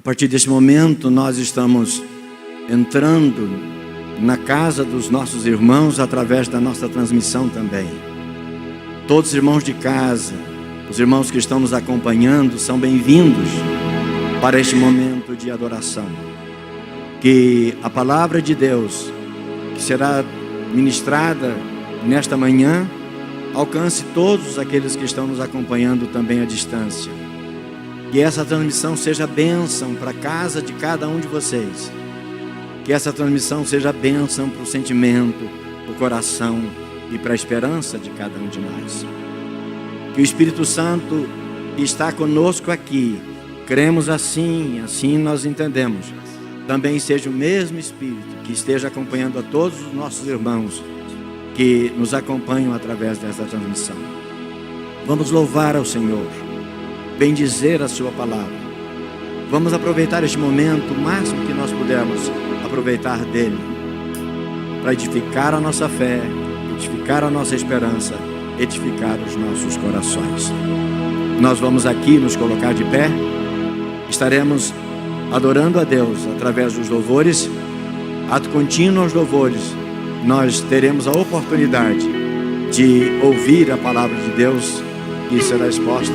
partir desse momento, nós estamos entrando na casa dos nossos irmãos através da nossa transmissão também. Todos os irmãos de casa, os irmãos que estão nos acompanhando, são bem-vindos para este momento de adoração. Que a palavra de Deus, que será ministrada nesta manhã, alcance todos aqueles que estão nos acompanhando também à distância. Que essa transmissão seja bênção para a casa de cada um de vocês. Que essa transmissão seja bênção para o sentimento, para o coração e para a esperança de cada um de nós. Que o Espírito Santo está conosco aqui, cremos assim nós entendemos, também seja o mesmo Espírito que esteja acompanhando a todos os nossos irmãos que nos acompanham através dessa transmissão. Vamos louvar ao Senhor, bendizer a sua palavra. Vamos aproveitar este momento o máximo que nós pudermos aproveitar dele, para edificar a nossa fé, edificar a nossa esperança, edificar os nossos corações. Nós vamos aqui nos colocar de pé, estaremos adorando a Deus através dos louvores, ato contínuo aos louvores. Nós teremos a oportunidade de ouvir a palavra de Deus que será exposta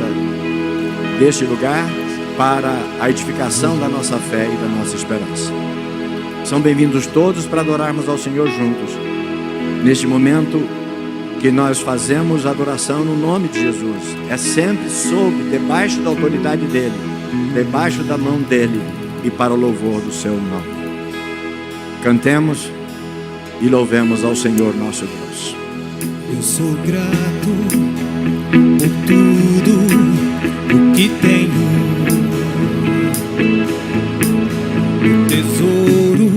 deste lugar para a edificação da nossa fé e da nossa esperança. São bem-vindos todos para adorarmos ao Senhor juntos, neste momento que nós fazemos a adoração no nome de Jesus. É sempre debaixo da autoridade dEle, debaixo da mão dEle e para o louvor do seu nome. Cantemos e louvemos ao Senhor nosso Deus. Eu sou grato por tudo o que tenho, o tesouro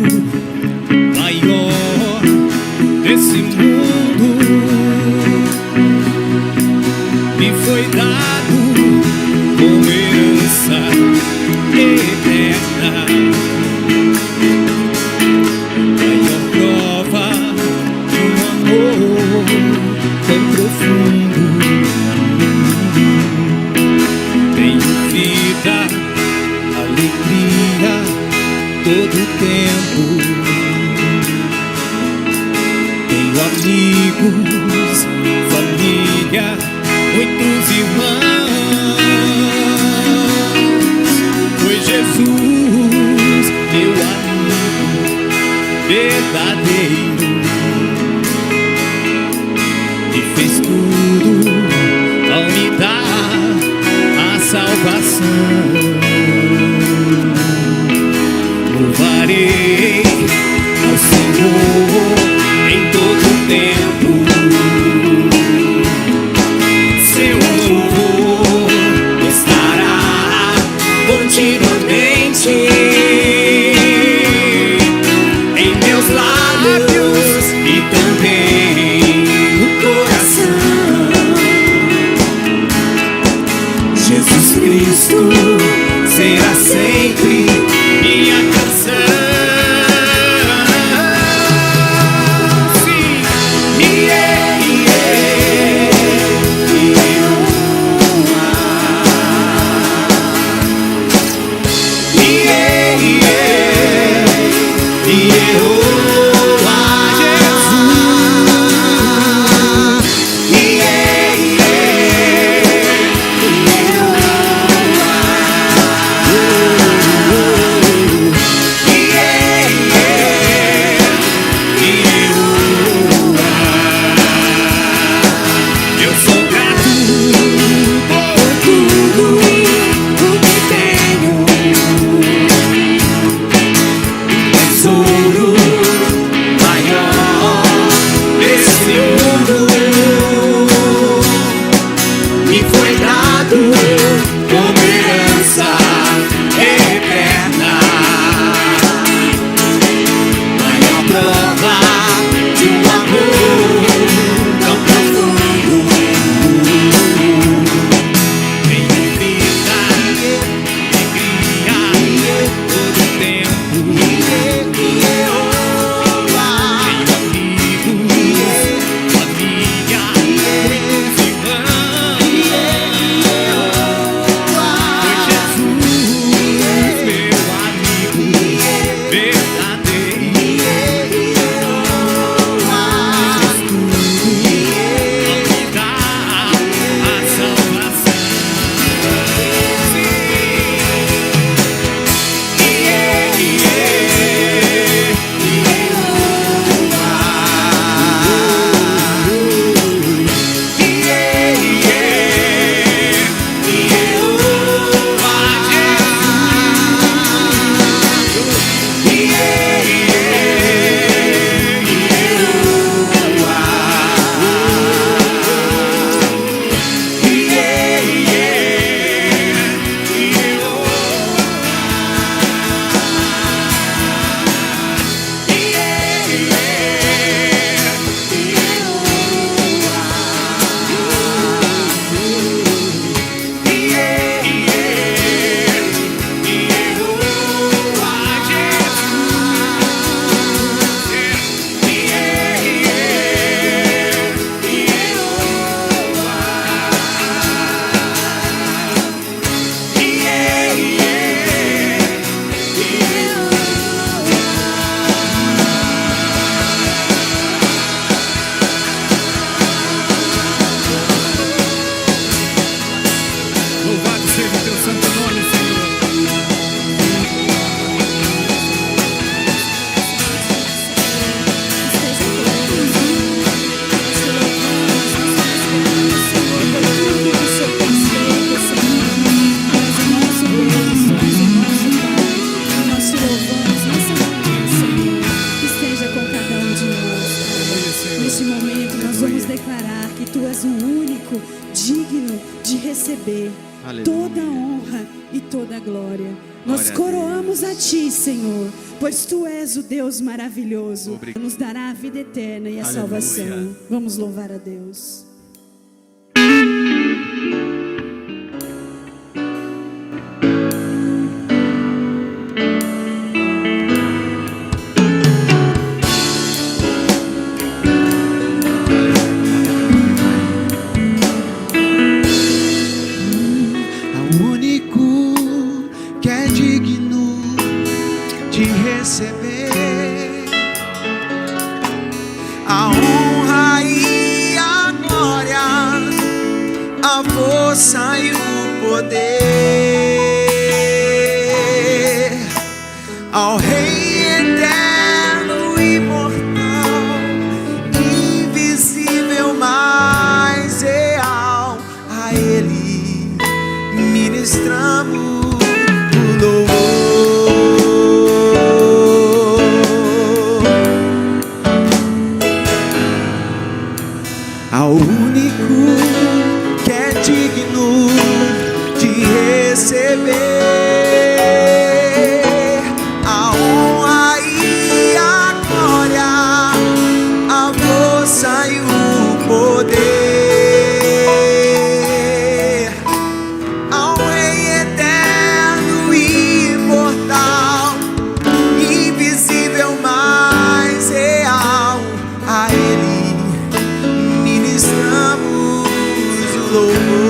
maior desse mundo me foi dado como herança eterna. Tão profundo, tenho vida, alegria, todo o tempo. Tenho amigos, família, muitos irmãos. Foi Jesus, meu amigo verdadeiro, fez tudo ao me dar a salvação. Louvarei ao Senhor em todo o tempo. Seu louvor estará continuamente em meus lábios e também Jesus Cristo será sempre minha canção. vamos declarar que Tu és o único digno de receber toda a honra e toda a glória. Nós coroamos a Ti, Senhor, pois Tu és o Deus maravilhoso. Nos dará a vida eterna e a salvação. Vamos louvar a Deus. E o poder ao Rei eterno, imortal, invisível, mais real. A Ele ministramos o louvor. Ao único digno de receber a honra e a glória, a força e o poder ao Rei eterno e imortal, invisível, mais real. A Ele ministramos louvor.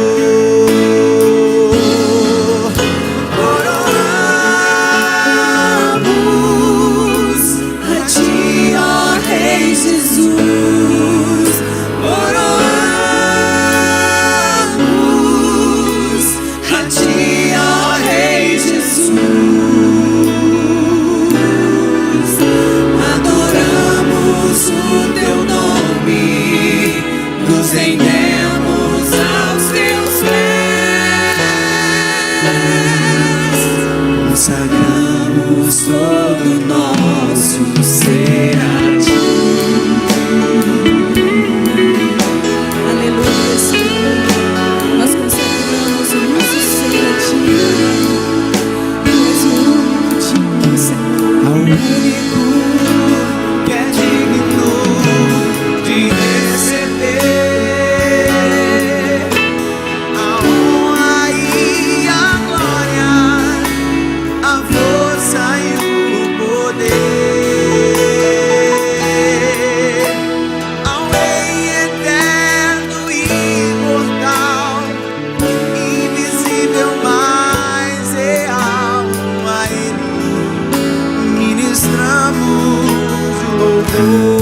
Consagramos todo nosso ser a Ti. Aleluia, Senhor. Nós consagramos o nosso ser a Ti. Tu és o único digno, Senhor. Ao único que é digno de receber a honra e a glória, a força e o poder ao Rei eterno e imortal, invisível, mais real. A Ele ministramos o louvor.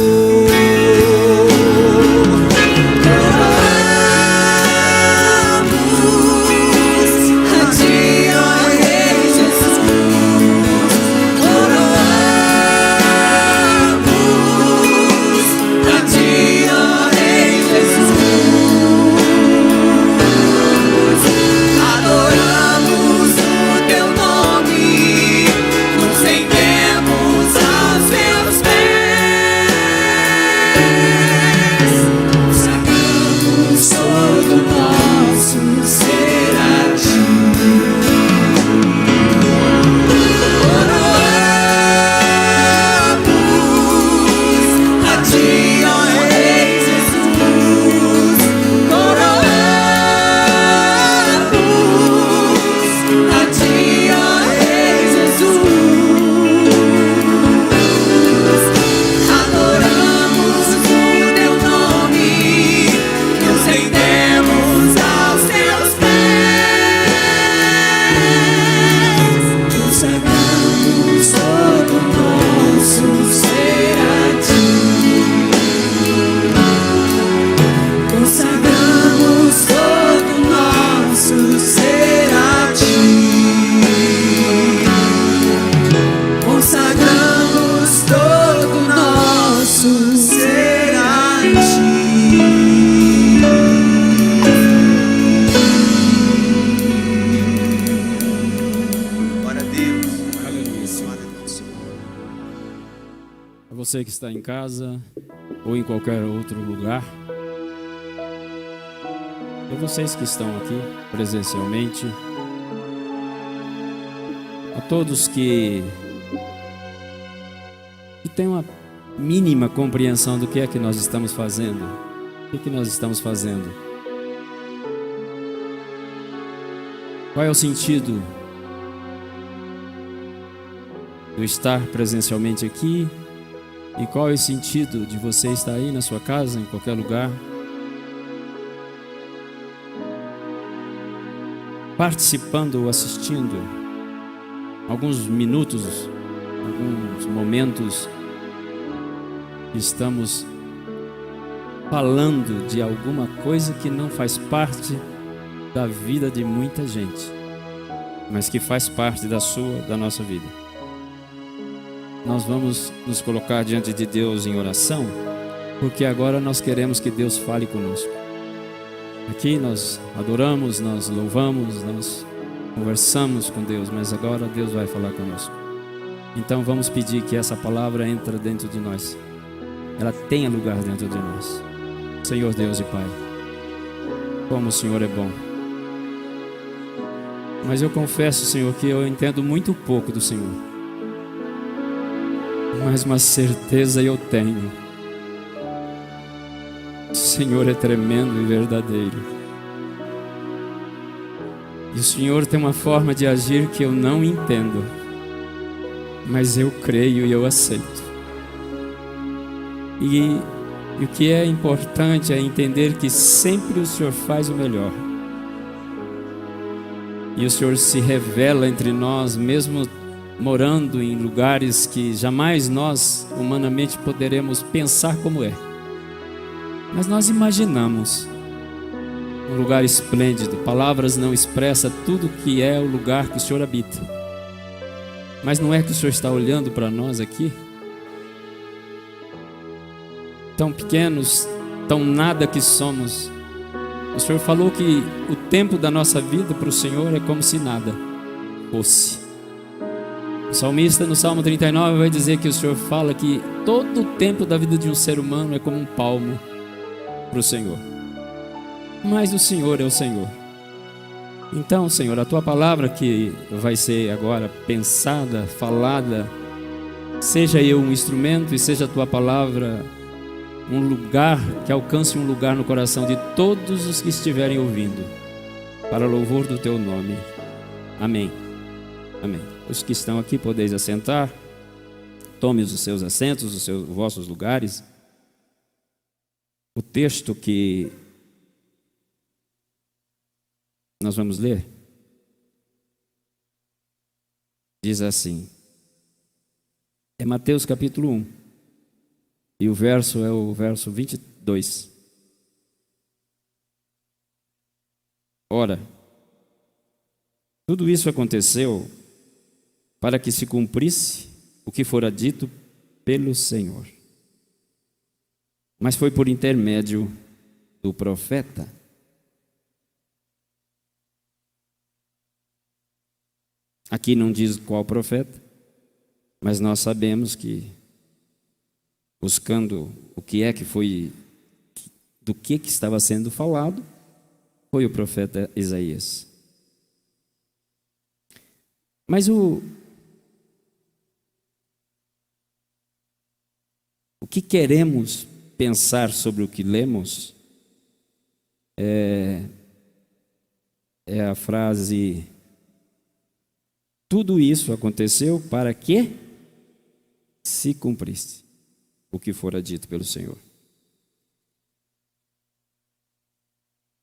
Você que está em casa ou em qualquer outro lugar, E vocês que estão aqui presencialmente, a todos que têm uma mínima compreensão do que é que nós estamos fazendo, o que nós estamos fazendo. Qual é o sentido de estar presencialmente aqui? E qual é o sentido de você estar aí na sua casa, em qualquer lugar, participando ou assistindo alguns minutos, alguns momentos, estamos falando de alguma coisa que não faz parte da vida de muita gente, mas que faz parte da nossa vida. Nós vamos nos colocar diante de Deus em oração, porque agora nós queremos que Deus fale conosco. Aqui nós adoramos, nós louvamos, nós conversamos com Deus, mas agora Deus vai falar conosco. Então vamos pedir que essa palavra entre dentro de nós, ela tenha lugar dentro de nós. Senhor Deus e Pai, como o Senhor é bom. Mas eu confesso, Senhor, que eu entendo muito pouco do Senhor. Mas uma certeza eu tenho: o Senhor é tremendo e verdadeiro. E o Senhor tem uma forma de agir que eu não entendo, mas eu creio e eu aceito. E o que é importante é entender que sempre o Senhor faz o melhor. E o Senhor se revela entre nós, mesmo morando em lugares que jamais nós humanamente poderemos pensar como é. Mas nós imaginamos um lugar esplêndido. Palavras não expressam tudo que é o lugar que o Senhor habita. Mas não é que o Senhor está olhando para nós aqui? Tão pequenos, tão nada que somos. O Senhor falou que o tempo da nossa vida para o Senhor é como se nada fosse. O salmista no Salmo 39 vai dizer que o Senhor fala que todo o tempo da vida de um ser humano é como um palmo para o Senhor. Mas o Senhor é o Senhor. Então, Senhor, a Tua palavra que vai ser agora pensada, falada, seja eu um instrumento e seja a Tua palavra um lugar, que alcance um lugar no coração de todos os que estiverem ouvindo, para louvor do Teu nome. Amém. Amém. Os que estão aqui podeis assentar. Tome os seus assentos, os vossos lugares. O texto que nós vamos ler diz assim, é Mateus capítulo 1, e o verso é o verso 22. Ora, tudo isso aconteceu para que se cumprisse o que fora dito pelo Senhor. Mas foi por intermédio do profeta. Aqui não diz qual profeta, mas nós sabemos que, buscando o que é que foi, do que estava sendo falado, foi o profeta Isaías. Mas o que queremos pensar sobre o que lemos é a frase: tudo isso aconteceu para que se cumprisse o que fora dito pelo Senhor.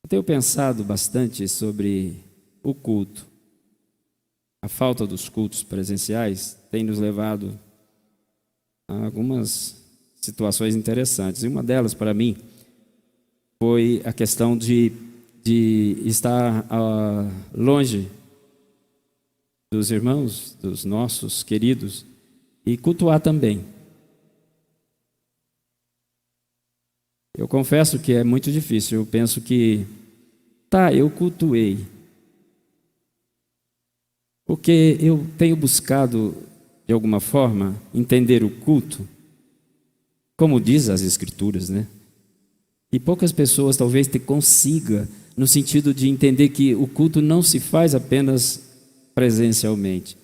Eu tenho pensado bastante sobre o culto. A falta dos cultos presenciais tem nos levado a algumas situações interessantes. E uma delas, para mim, foi a questão de estar longe dos irmãos, dos nossos queridos, e cultuar também. Eu confesso que é muito difícil. Eu penso que, eu cultuei, porque eu tenho buscado, de alguma forma, entender o culto, como diz as Escrituras, né? E poucas pessoas talvez consiga no sentido de entender que o culto não se faz apenas presencialmente.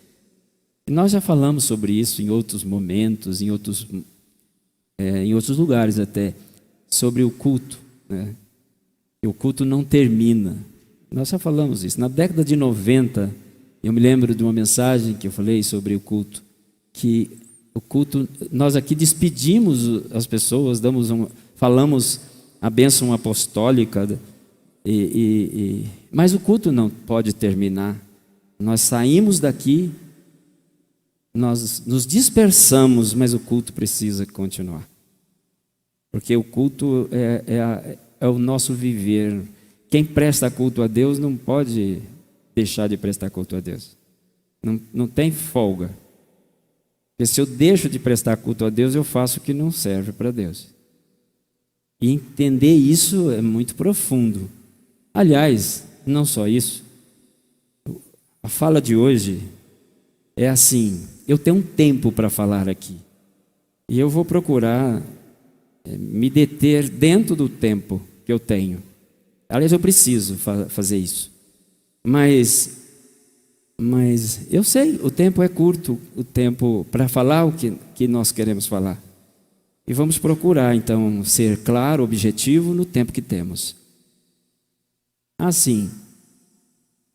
E nós já falamos sobre isso em outros momentos, em outros lugares até, sobre o culto, né? E o culto não termina. Nós já falamos isso. Na década de 90, eu me lembro de uma mensagem que eu falei sobre o culto, que o culto, nós aqui despedimos as pessoas, falamos a bênção apostólica, mas o culto não pode terminar. Nós saímos daqui, nós nos dispersamos, mas o culto precisa continuar. Porque o culto é o nosso viver. Quem presta culto a Deus não pode deixar de prestar culto a Deus. Não tem folga. Porque se eu deixo de prestar culto a Deus, eu faço o que não serve para Deus. E entender isso é muito profundo. Aliás, não só isso. A fala de hoje é assim: eu tenho um tempo para falar aqui. E eu vou procurar me deter dentro do tempo que eu tenho. Aliás, eu preciso fazer isso. Mas eu sei, o tempo é curto, o tempo para falar o que nós queremos falar. E vamos procurar, então, ser claro, objetivo no tempo que temos. Assim,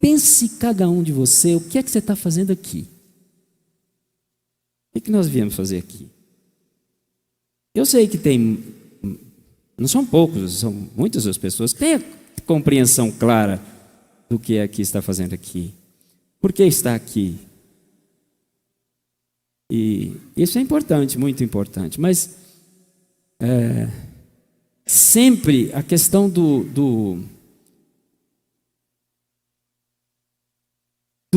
pense cada um de você, o que é que você está fazendo aqui? O que nós viemos fazer aqui? Eu sei que não são poucos, são muitas as pessoas que têm a compreensão clara do que é que está fazendo aqui. Por que está aqui? E isso é importante, muito importante. Mas sempre a questão do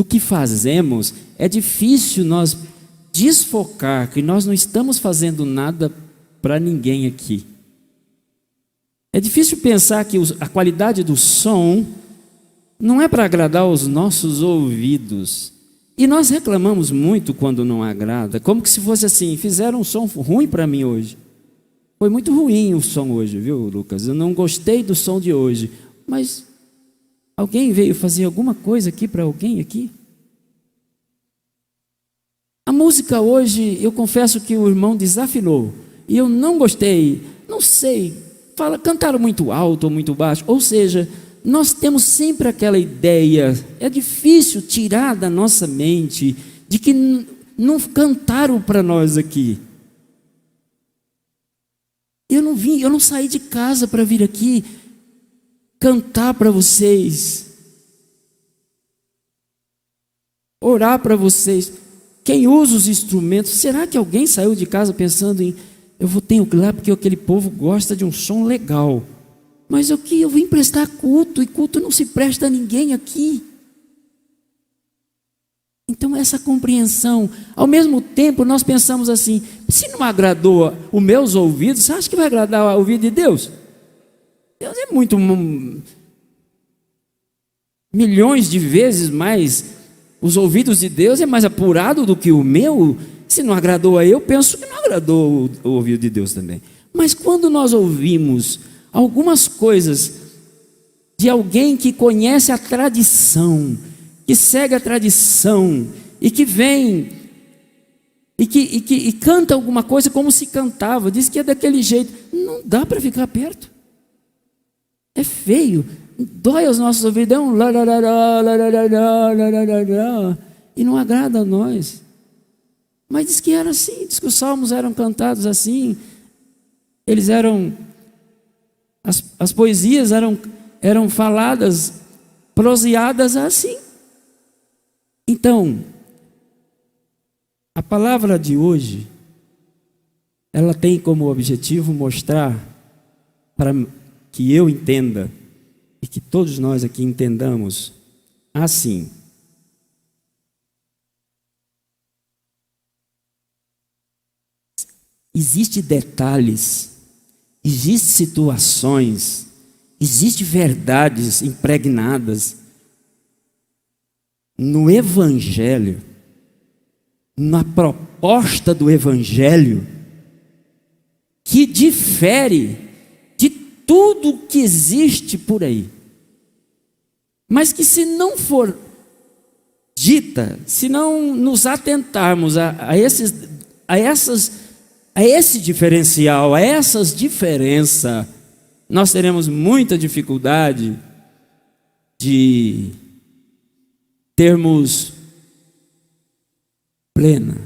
que fazemos, é difícil nós desfocar que nós não estamos fazendo nada para ninguém aqui. É difícil pensar que a qualidade do som não é para agradar os nossos ouvidos. E nós reclamamos muito quando não agrada, como que se fosse assim: fizeram um som ruim para mim hoje. Foi muito ruim o som hoje, viu, Lucas? Eu não gostei do som de hoje. Mas alguém veio fazer alguma coisa aqui para alguém aqui? A música hoje, eu confesso que o irmão desafinou. E eu não gostei, não sei, cantaram muito alto ou muito baixo. Ou seja, nós temos sempre aquela ideia, é difícil tirar da nossa mente, de que não cantaram para nós aqui. Eu não saí de casa para vir aqui cantar para vocês, orar para vocês. Quem usa os instrumentos, será que alguém saiu de casa pensando em tenho que ir lá porque aquele povo gosta de um som legal? Mas eu vim prestar culto, e culto não se presta a ninguém aqui. Então essa compreensão, ao mesmo tempo nós pensamos assim: se não agradou os meus ouvidos, você acha que vai agradar o ouvido de Deus? Deus é muito, milhões de vezes mais, os ouvidos de Deus é mais apurado do que o meu. Se não agradou a eu, penso que não agradou o ouvido de Deus também. Mas quando nós ouvimos algumas coisas de alguém que conhece a tradição, que segue a tradição, e que vem e canta alguma coisa como se cantava, diz que é daquele jeito, não dá para ficar perto. É feio, dói aos nossos ouvidos, é um e não agrada a nós. Mas diz que era assim, diz que os salmos eram cantados assim, eles eram, as poesias eram faladas, proseadas assim. Então, a palavra de hoje, ela tem como objetivo mostrar, para que eu entenda, e que todos nós aqui entendamos, assim: existem detalhes, existem situações, existem verdades impregnadas no Evangelho, na proposta do Evangelho, que difere de tudo que existe por aí. mas que se não for dita, se não nos atentarmos a esse diferencial, a essas diferenças, nós teremos muita dificuldade de termos plena,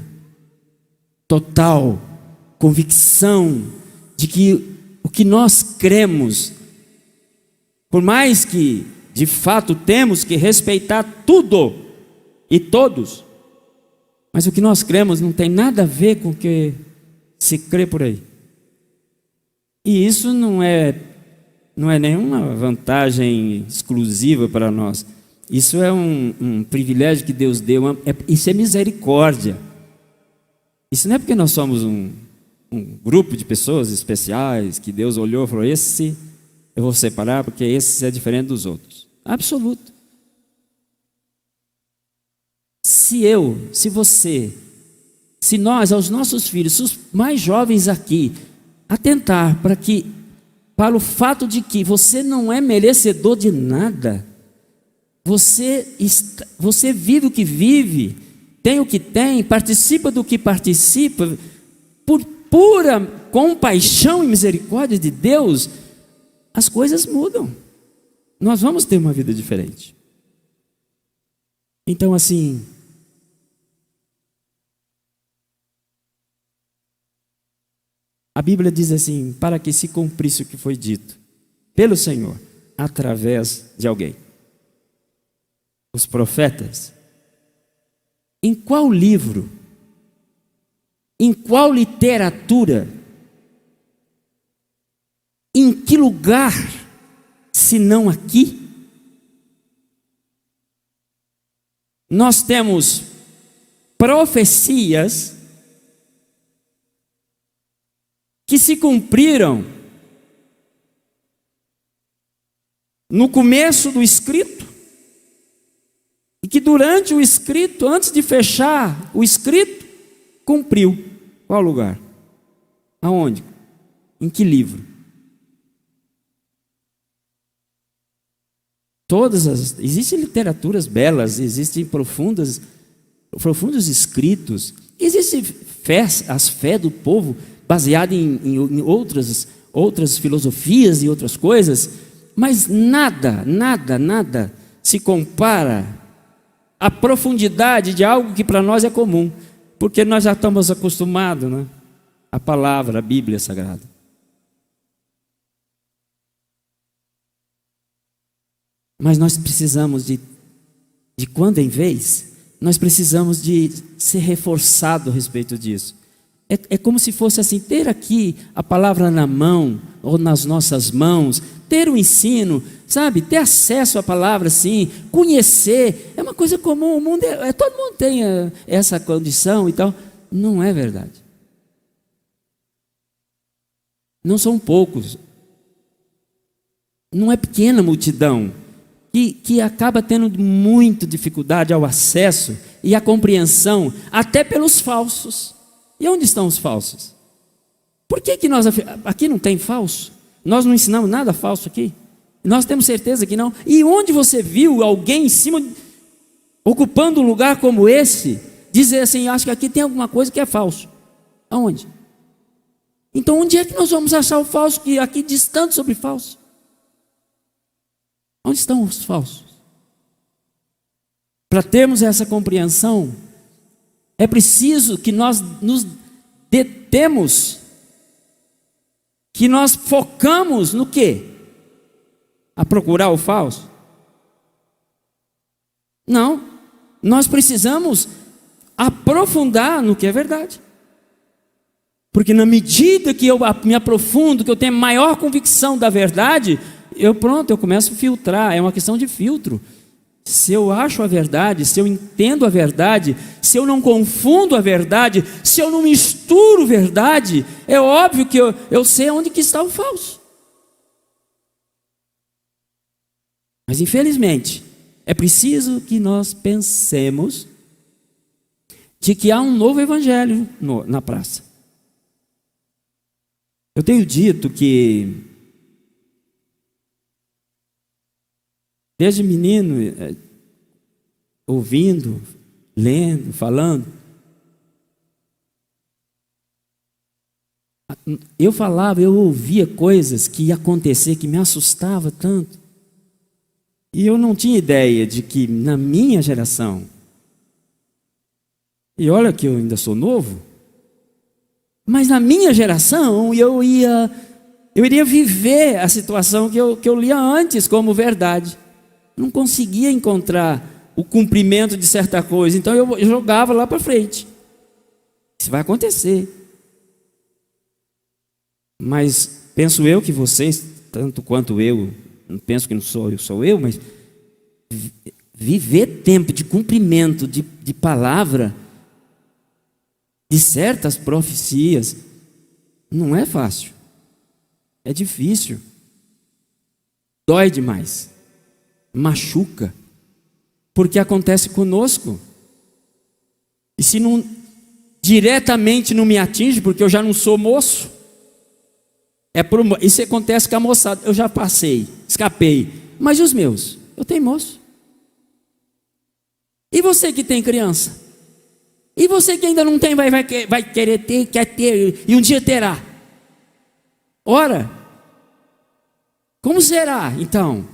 total convicção de que o que nós cremos, por mais que de fato temos que respeitar tudo e todos, mas o que nós cremos não tem nada a ver com o que se crê por aí. E isso não é nenhuma vantagem exclusiva para nós. Isso é um privilégio que Deus deu, isso é misericórdia. Isso não é porque nós somos um grupo de pessoas especiais, que Deus olhou e falou, esse eu vou separar porque esse é diferente dos outros. Absoluto. Se você, se nós, aos nossos filhos, os mais jovens aqui, atentar para o fato de que você não é merecedor de nada, você vive o que vive, tem o que tem, participa do que participa, por pura compaixão e misericórdia de Deus, as coisas mudam. Nós vamos ter uma vida diferente. Então, assim, a Bíblia diz assim, para que se cumprisse o que foi dito pelo Senhor, através de alguém. Os profetas. Em qual livro? Em qual literatura? Em que lugar, se não aqui? Nós temos profecias que se cumpriram no começo do escrito, e que durante o escrito, antes de fechar o escrito, cumpriu. Qual lugar? Aonde? Em que livro? Existem literaturas belas, existem profundos escritos, existe as fé do povo baseada em outras filosofias e outras coisas, mas nada se compara à profundidade de algo que para nós é comum, porque nós já estamos acostumados, né? A palavra, a Bíblia Sagrada. Mas nós precisamos de quando em vez, nós precisamos de ser reforçado a respeito disso. É como se fosse assim, ter aqui a palavra na mão, ou nas nossas mãos, ter o ensino, sabe, ter acesso à palavra assim, conhecer, é uma coisa comum, o mundo todo mundo tem essa condição e tal. Não é verdade. Não são poucos, não é pequena multidão, que acaba tendo muita dificuldade ao acesso e à compreensão, até pelos falsos. E onde estão os falsos? Por que nós aqui não tem falso? Nós não ensinamos nada falso aqui. Nós temos certeza que não. E onde você viu alguém em cima, ocupando um lugar como esse, dizer assim, acho que aqui tem alguma coisa que é falso? Aonde? Então onde é que nós vamos achar o falso, que aqui diz tanto sobre falso? Onde estão os falsos? Para termos essa compreensão, é preciso que nós nos detemos, que nós focamos no quê? A procurar o falso? Não, nós precisamos aprofundar no que é verdade. Porque na medida que eu me aprofundo, que eu tenho maior convicção da verdade, eu começo a filtrar, é uma questão de filtro. Se eu acho a verdade, se eu entendo a verdade, se eu não confundo a verdade, se eu não misturo verdade, é óbvio que eu sei onde que está o falso. Mas infelizmente, é preciso que nós pensemos de que há um novo evangelho na praça. Eu tenho dito que Desde menino, ouvindo, lendo, falando. Eu falava, eu ouvia coisas que ia acontecer que me assustava tanto. E eu não tinha ideia de que na minha geração, e olha que eu ainda sou novo, mas na minha geração eu iria viver a situação que eu lia antes como verdade. Não conseguia encontrar o cumprimento de certa coisa, então eu jogava lá para frente. Isso vai acontecer. Mas penso eu que vocês, tanto quanto eu, não penso que não sou eu, mas viver tempo de cumprimento de palavra, de certas profecias, não é fácil. É difícil. Dói demais. Machuca. Porque acontece conosco. E se não diretamente não me atinge, porque eu já não sou moço, isso acontece com a moçada. Eu já passei, escapei. Mas e os meus? Eu tenho moço. E você que tem criança? E você que ainda não tem, vai querer ter, quer ter, e um dia terá. Ora, como será então?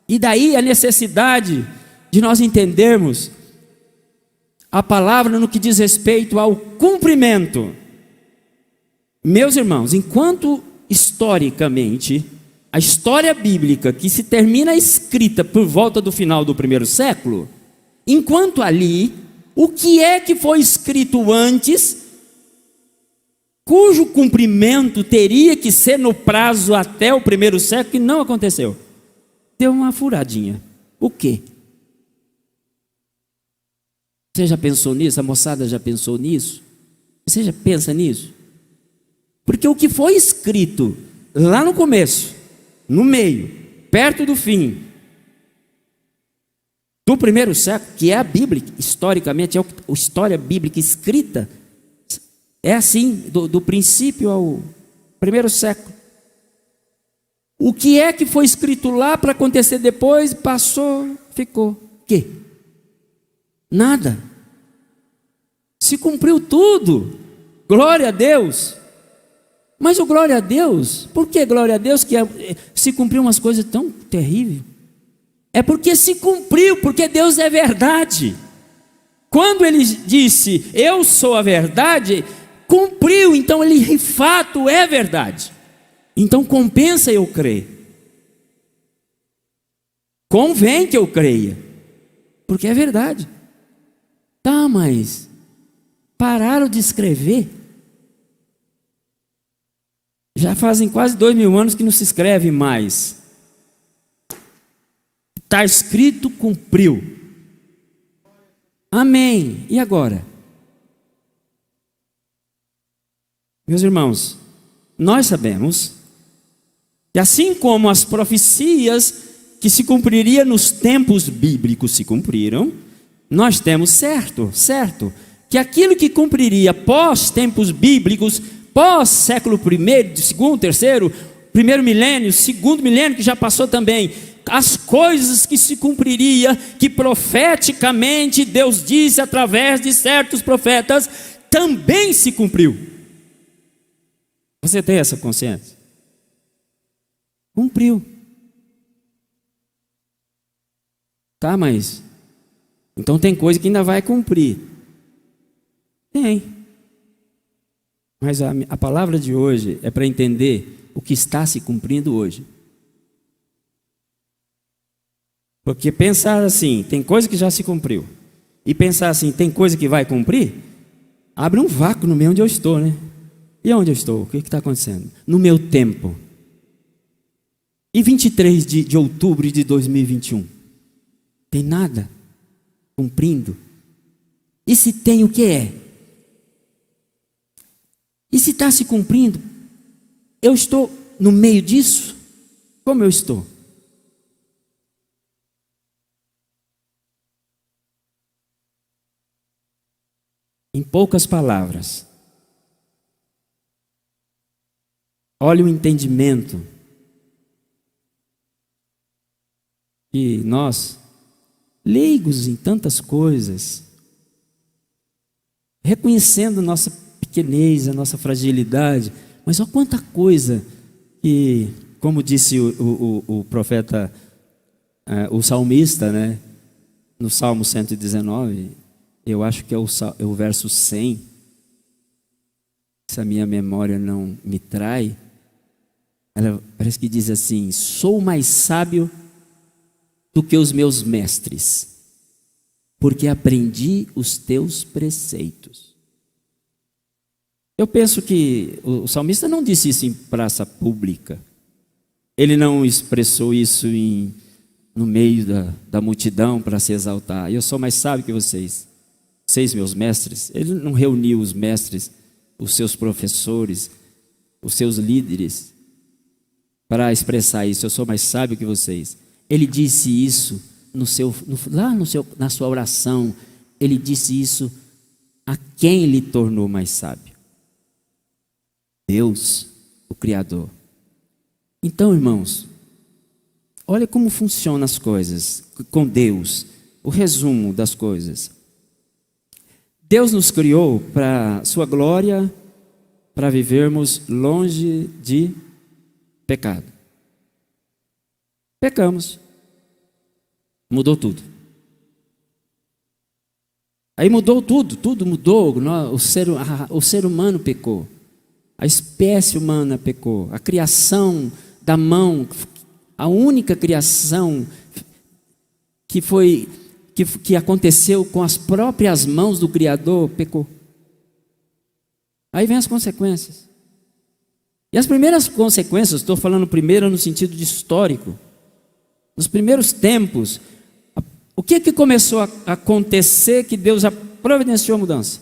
E daí a necessidade de nós entendermos a palavra no que diz respeito ao cumprimento. Meus irmãos, enquanto historicamente, a história bíblica que se termina escrita por volta do final do primeiro século, enquanto ali, o que é que foi escrito antes, cujo cumprimento teria que ser no prazo até o primeiro século, que não aconteceu. Deu uma furadinha. O quê? Você já pensou nisso? A moçada já pensou nisso? Você já pensa nisso? Porque o que foi escrito lá no começo, no meio, perto do fim, do primeiro século, que é a Bíblia, historicamente, é a história bíblica escrita, é assim, do princípio ao primeiro século. O que é que foi escrito lá para acontecer depois, passou, ficou. O quê? Nada. Se cumpriu tudo. Glória a Deus. Mas o glória a Deus, por que glória a Deus que se cumpriu umas coisas tão terríveis? É porque se cumpriu, porque Deus é verdade. Quando ele disse, eu sou a verdade, cumpriu, então ele de fato é verdade. Então compensa eu crer. Convém que eu creia, porque é verdade. Tá, mas pararam de escrever? Já fazem quase 2000 anos que não se escreve mais. Está escrito, cumpriu. Amém. E agora? Meus irmãos, nós sabemos que assim como as profecias que se cumpriria nos tempos bíblicos se cumpriram, nós temos certo, que aquilo que cumpriria pós tempos bíblicos, pós século I, segundo, terceiro, primeiro milênio, segundo milênio que já passou também, as coisas que se cumpriria, que profeticamente Deus disse através de certos profetas, também se cumpriu. Você tem essa consciência? Cumpriu. Tá, mas então tem coisa que ainda vai cumprir. Tem. Mas a palavra de hoje é para entender o que está se cumprindo hoje. Porque pensar assim, tem coisa que já se cumpriu, e pensar assim, tem coisa que vai cumprir, abre um vácuo no meio onde eu estou, né? E onde eu estou? O que está acontecendo? No meu tempo. E 23 de outubro de 2021? Tem nada cumprindo? E se tem, o que é? E se está se cumprindo, eu estou no meio disso? Como eu estou? Em poucas palavras, olha o entendimento que nós, leigos em tantas coisas, reconhecendo nossa pequenez, a nossa fragilidade, mas olha quanta coisa que, como disse o profeta, o salmista, né, no Salmo 119, eu acho que é o verso 100, se a minha memória não me trai, ela parece que diz assim: sou mais sábio do que os meus mestres, porque aprendi os teus preceitos. Eu penso que o salmista não disse isso em praça pública. Ele não expressou isso no meio da multidão para se exaltar. Eu sou mais sábio que vocês, meus mestres. Ele não reuniu os mestres, os seus professores, os seus líderes, para expressar isso. Eu sou mais sábio que vocês. Ele disse isso na sua oração. Ele disse isso a quem lhe tornou mais sábio? Deus, o Criador. Então, irmãos, olha como funcionam as coisas com Deus. O resumo das coisas. Deus nos criou para sua glória, para vivermos longe de pecado. Pecamos. Mudou tudo. Aí mudou tudo mudou. O ser humano pecou. A espécie humana pecou. A criação da mão, a única criação que aconteceu com as próprias mãos do Criador, pecou. Aí vem as consequências. E as primeiras consequências, estou falando primeiro no sentido de histórico. Nos primeiros tempos, o que começou a acontecer que Deus providenciou a mudança?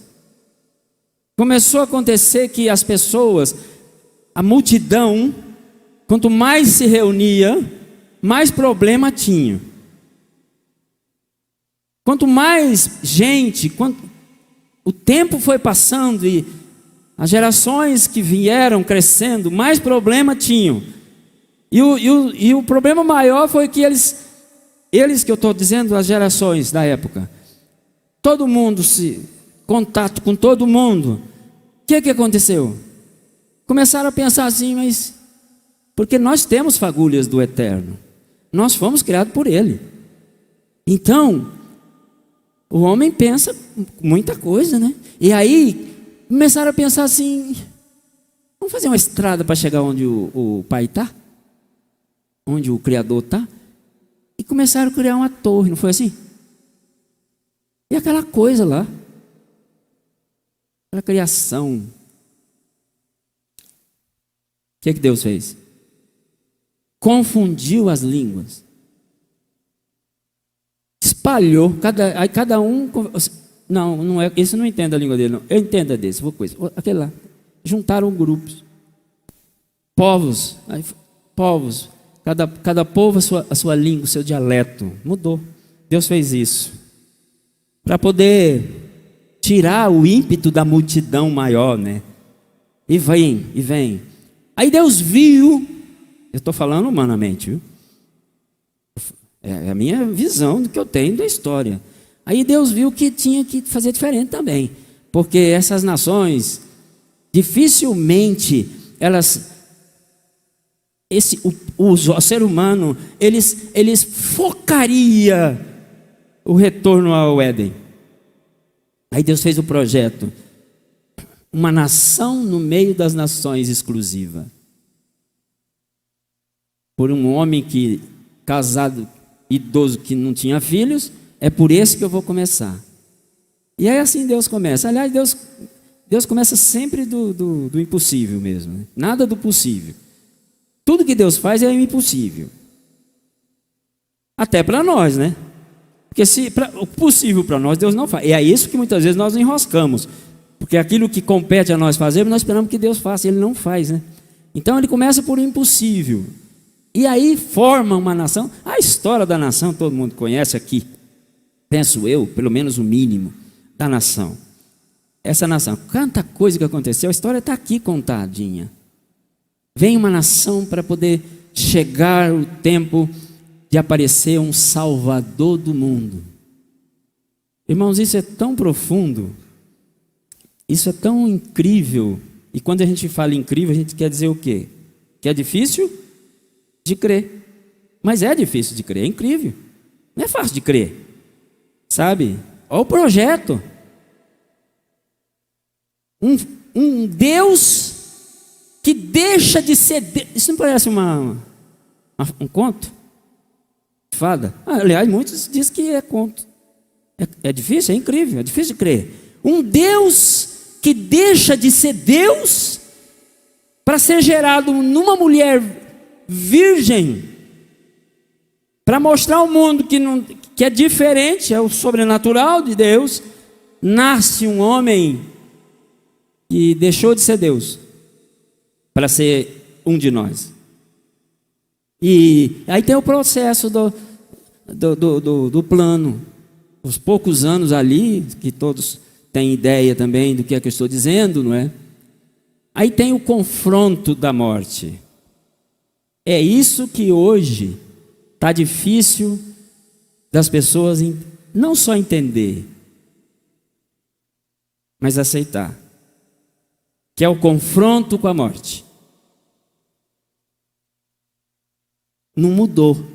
Começou a acontecer que as pessoas, a multidão, quanto mais se reunia, mais problema tinha. Quanto mais gente, o tempo foi passando e as gerações que vieram crescendo, mais problema tinham. E o problema maior foi que eles que eu estou dizendo, as gerações da época, todo mundo contato com todo mundo. O que aconteceu? Começaram a pensar assim, mas porque nós temos fagulhas do eterno, nós fomos criados por Ele. Então, o homem pensa muita coisa, né? E aí começaram a pensar assim: vamos fazer uma estrada para chegar onde o Pai está, onde o Criador está. E começaram a criar uma torre, não foi assim? E aquela coisa lá, aquela criação. O que Deus fez? Confundiu as línguas. Espalhou, aí cada um. Não é, esse não entende a língua dele, não. Eu entendo a desse, aquele lá. Juntaram grupos, povos. Cada povo a sua língua, o seu dialeto. Mudou. Deus fez isso para poder tirar o ímpeto da multidão maior, né? E vem. Aí Deus viu, eu estou falando humanamente, viu? É a minha visão do que eu tenho da história. Aí Deus viu que tinha que fazer diferente também, porque essas nações dificilmente elas, o ser humano, eles focaria o retorno ao Éden. Aí Deus fez o projeto, uma nação no meio das nações exclusiva, por um homem casado, idoso, que não tinha filhos. É por esse que eu vou começar. E aí assim Deus começa. Aliás, Deus começa sempre do impossível mesmo, né? Nada do possível. Tudo que Deus faz é impossível. Até para nós, né? Porque o possível para nós, Deus não faz. E é isso que muitas vezes nós enroscamos. Porque aquilo que compete a nós fazer, nós esperamos que Deus faça. Ele não faz, né? Então ele começa por impossível. E aí forma uma nação. A história da nação todo mundo conhece aqui. Penso eu, pelo menos o mínimo da nação. Essa nação, quanta coisa que aconteceu, a história está aqui contadinha. Vem uma nação para poder chegar o tempo de aparecer um Salvador do mundo. Irmãos, isso é tão profundo, isso é tão incrível. E quando a gente fala incrível, a gente quer dizer o quê? Que é difícil de crer. Mas é difícil de crer, é incrível. Não é fácil de crer, sabe? Olha o projeto. Um Deus que deixa de ser Deus. Isso não parece um conto? Fada? Aliás, muitos dizem que é conto. É difícil, é incrível, é difícil de crer. Um Deus que deixa de ser Deus para ser gerado numa mulher virgem, para mostrar ao mundo que é diferente, é o sobrenatural de Deus. Nasce um homem que deixou de ser Deus para ser um de nós. E aí tem o processo do plano. Os poucos anos ali, que todos têm ideia também do que é que eu estou dizendo, não é? Aí tem o confronto da morte. É isso que hoje está difícil das pessoas não só entender, mas aceitar. Que é o confronto com a morte. Não mudou.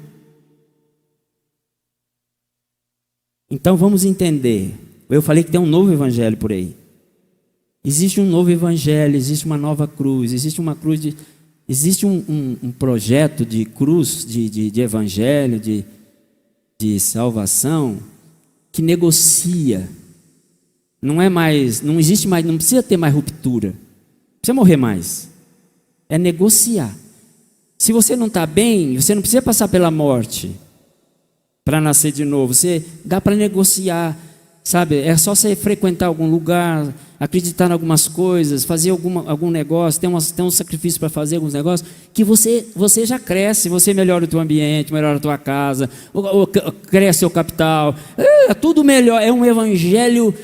Então vamos entender. Eu falei que tem um novo evangelho por aí. Existe um novo evangelho, existe uma nova cruz, existe uma cruz de... Existe um projeto de cruz, de evangelho, de salvação, que negocia. Não é mais, não existe mais, não precisa ter mais ruptura. Não precisa morrer mais. É negociar. Se você não está bem, você não precisa passar pela morte para nascer de novo. Dá para negociar, sabe? É só você frequentar algum lugar, acreditar em algumas coisas, fazer algum negócio, tem um sacrifício para fazer alguns negócios, que você já cresce, você melhora o teu ambiente, melhora a tua casa, cresce o capital, tudo melhor. É um evangelho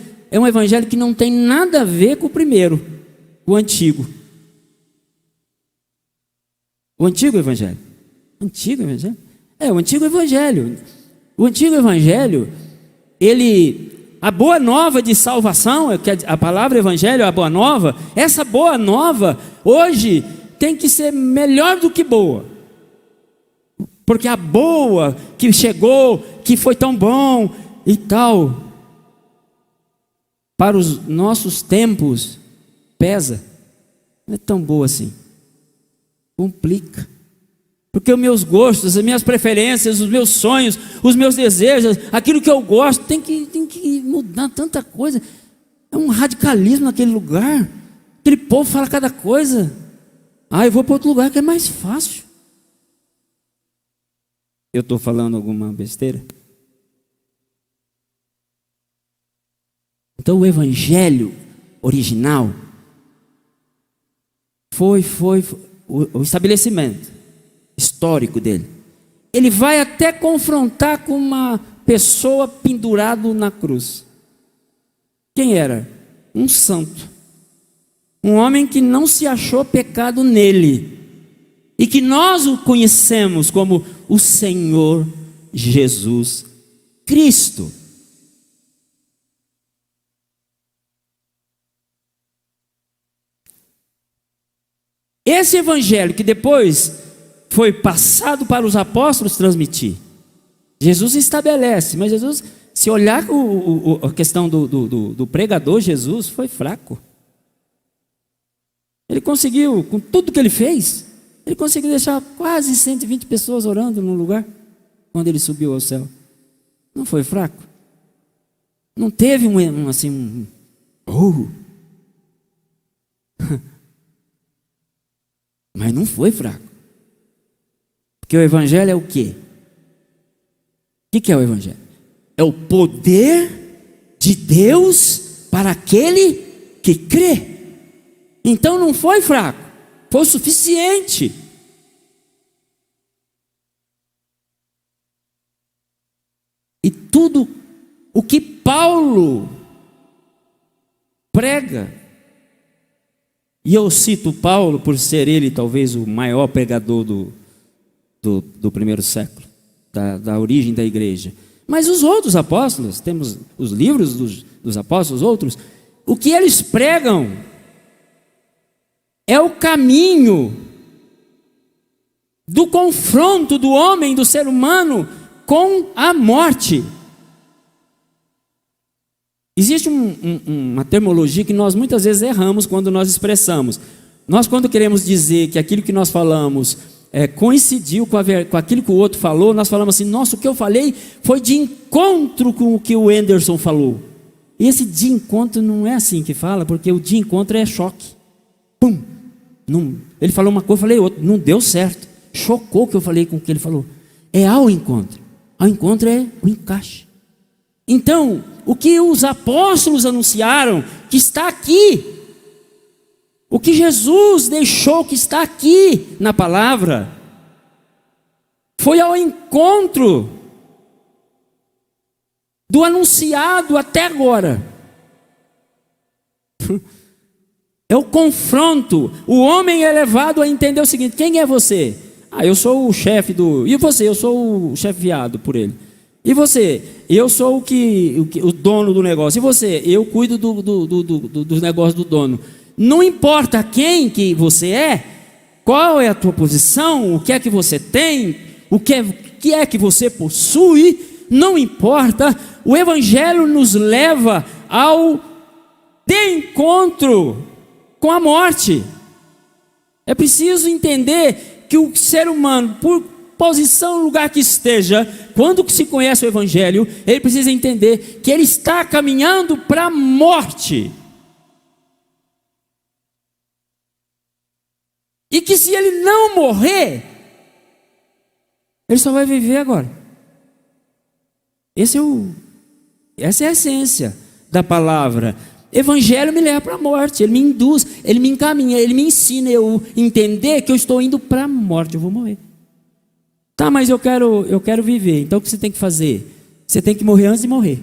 que não tem nada a ver com o primeiro, o antigo. O antigo evangelho. Antigo evangelho? O antigo evangelho. O antigo evangelho, a boa nova de salvação, a palavra evangelho é a boa nova. Essa boa nova, hoje, tem que ser melhor do que boa. Porque a boa que chegou, que foi tão bom e tal, para os nossos tempos, pesa. Não é tão boa assim. Complica. Porque os meus gostos, as minhas preferências, os meus sonhos, os meus desejos, aquilo que eu gosto, tem que mudar tanta coisa. É um radicalismo naquele lugar. Aquele povo fala cada coisa. Eu vou para outro lugar que é mais fácil. Eu estou falando alguma besteira? Então o evangelho original foi o estabelecimento histórico dele. Ele vai até confrontar com uma pessoa pendurada na cruz. Quem era? Um santo. Um homem que não se achou pecado nele. E que nós o conhecemos como o Senhor Jesus Cristo. Esse evangelho que depois foi passado para os apóstolos transmitir. Jesus estabelece, mas Jesus, se olhar a questão do pregador, Jesus foi fraco. Ele conseguiu, com tudo que ele fez, ele conseguiu deixar quase 120 pessoas orando no lugar, quando ele subiu ao céu. Não foi fraco? Não teve mas não foi fraco. Porque o evangelho é o quê? O que é o evangelho? É o poder de Deus para aquele que crê. Então não foi fraco, foi o suficiente. E tudo o que Paulo prega, e eu cito Paulo por ser ele talvez o maior pregador do primeiro século. da origem da igreja. Mas os outros apóstolos, temos os livros dos apóstolos, outros, o que eles pregam é o caminho do confronto do homem, do ser humano, com a morte. Existe uma terminologia que nós muitas vezes erramos quando nós expressamos. Nós, quando queremos dizer que aquilo que nós falamos coincidiu com aquilo que o outro falou, nós falamos assim: nossa, o que eu falei foi de encontro com o que o Anderson falou. E esse de encontro não é assim que fala, porque o de encontro é choque. Pum! Não, ele falou uma coisa, eu falei outra, não deu certo. Chocou que eu falei com o que ele falou. É ao encontro. Ao encontro é o encaixe. Então, o que os apóstolos anunciaram, que está aqui, o que Jesus deixou que está aqui na palavra, foi ao encontro do anunciado até agora. É o confronto. O homem é levado a entender o seguinte: quem é você? Eu sou o chefe do... E você? Eu sou o chefiado por ele. E você? Eu sou o dono do negócio. E você? Eu cuido do negócio do dono. Não importa quem que você é, qual é a tua posição, o que é que você tem, o que é que você possui, não importa. O Evangelho nos leva ao de encontro com a morte. É preciso entender que o ser humano, por posição, lugar que esteja, quando se conhece o Evangelho, ele precisa entender que ele está caminhando para a morte. E que se ele não morrer, ele só vai viver agora. Essa é a essência da palavra. Evangelho me leva para a morte, ele me induz, ele me encaminha, ele me ensina eu entender que eu estou indo para a morte, eu vou morrer. Tá, mas eu quero viver. Então o que você tem que fazer? Você tem que morrer antes de morrer.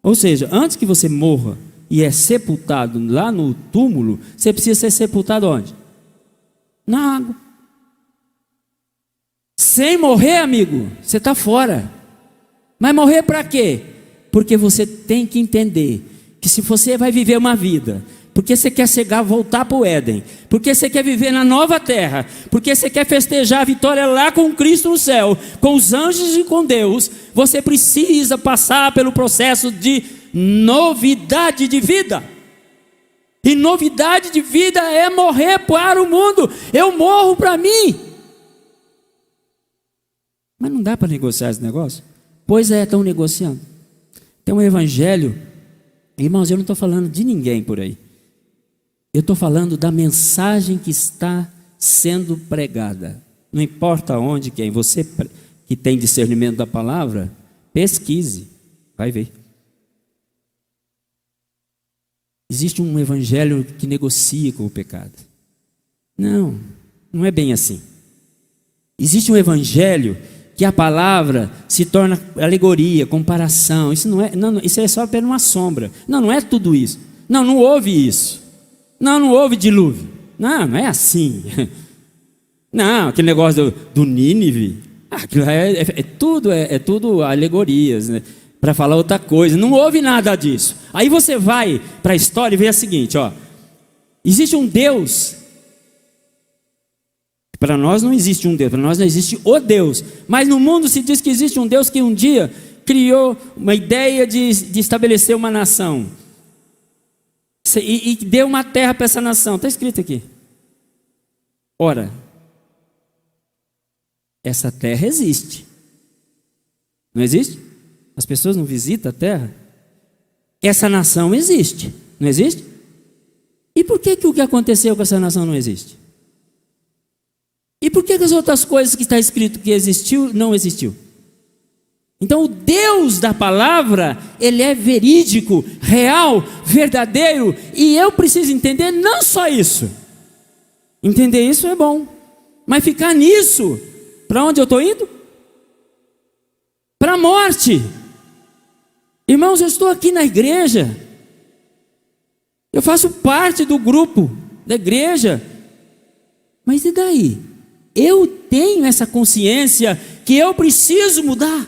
Ou seja, antes que você morra e é sepultado lá no túmulo, você precisa ser sepultado onde? Na água. Sem morrer, amigo, você está fora. Mas morrer para quê? Porque você tem que entender que se você vai viver uma vida, porque você quer voltar para o Éden, porque você quer viver na nova terra, porque você quer festejar a vitória lá com Cristo no céu, com os anjos e com Deus, você precisa passar pelo processo de novidade de vida. E novidade de vida é morrer para o mundo. Eu morro para mim. Mas não dá para negociar esse negócio? Pois é, estão negociando. Tem um evangelho. Irmãos, eu não estou falando de ninguém por aí. Eu estou falando da mensagem que está sendo pregada. Não importa onde, quem. Você que tem discernimento da palavra, pesquise, vai ver. Existe um evangelho que negocia com o pecado. Não, não é bem assim. Existe um evangelho que a palavra se torna alegoria, comparação. Isso isso é só apenas uma sombra. Não é tudo isso. Não houve isso. Não houve dilúvio. Não é assim. Não, aquele negócio do Nínive, aquilo é tudo alegorias, né? Para falar outra coisa. Não houve nada disso. Aí você vai para a história e vê a seguinte, ó. Existe um Deus. Para nós não existe um Deus, para nós não existe o Deus. Mas no mundo se diz que existe um Deus que um dia criou uma ideia de estabelecer uma nação. E deu uma terra para essa nação. Está escrito aqui. Ora, essa terra existe. Não existe? As pessoas não visitam a terra? Essa nação existe. Não existe? E por que o que aconteceu com essa nação não existe? E por que as outras coisas que está escrito que existiu, não existiu? Então o Deus da palavra, ele é verídico, real, verdadeiro. E eu preciso entender não só isso. Entender isso é bom. Mas ficar nisso, para onde eu estou indo? Para a morte. Irmãos, eu estou aqui na igreja. Eu faço parte do grupo da igreja. Mas e daí? Eu tenho essa consciência que eu preciso mudar.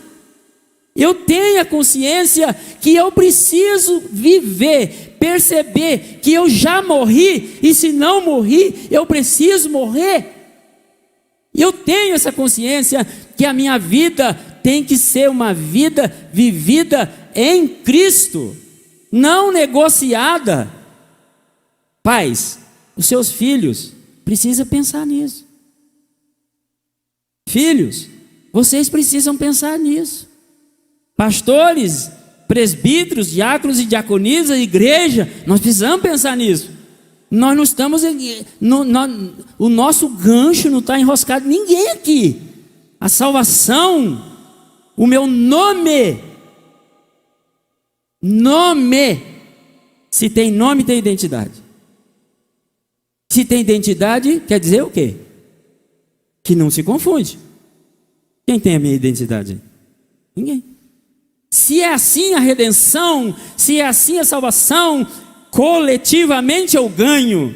Eu tenho a consciência que eu preciso viver, perceber que eu já morri, e se não morri, eu preciso morrer. Eu tenho essa consciência que a minha vida tem que ser uma vida vivida em Cristo, não negociada. Pais, os seus filhos precisam pensar nisso. Filhos, vocês precisam pensar nisso. Pastores, presbíteros, diáconos e diaconisas, igreja, nós precisamos pensar nisso. Nós não estamos, o nosso gancho não está enroscado em ninguém aqui. A salvação, o meu nome, se tem nome, tem identidade. Se tem identidade, quer dizer o quê? Que não se confunde. Quem tem a minha identidade? Ninguém. Se é assim a redenção, se é assim a salvação, coletivamente eu ganho,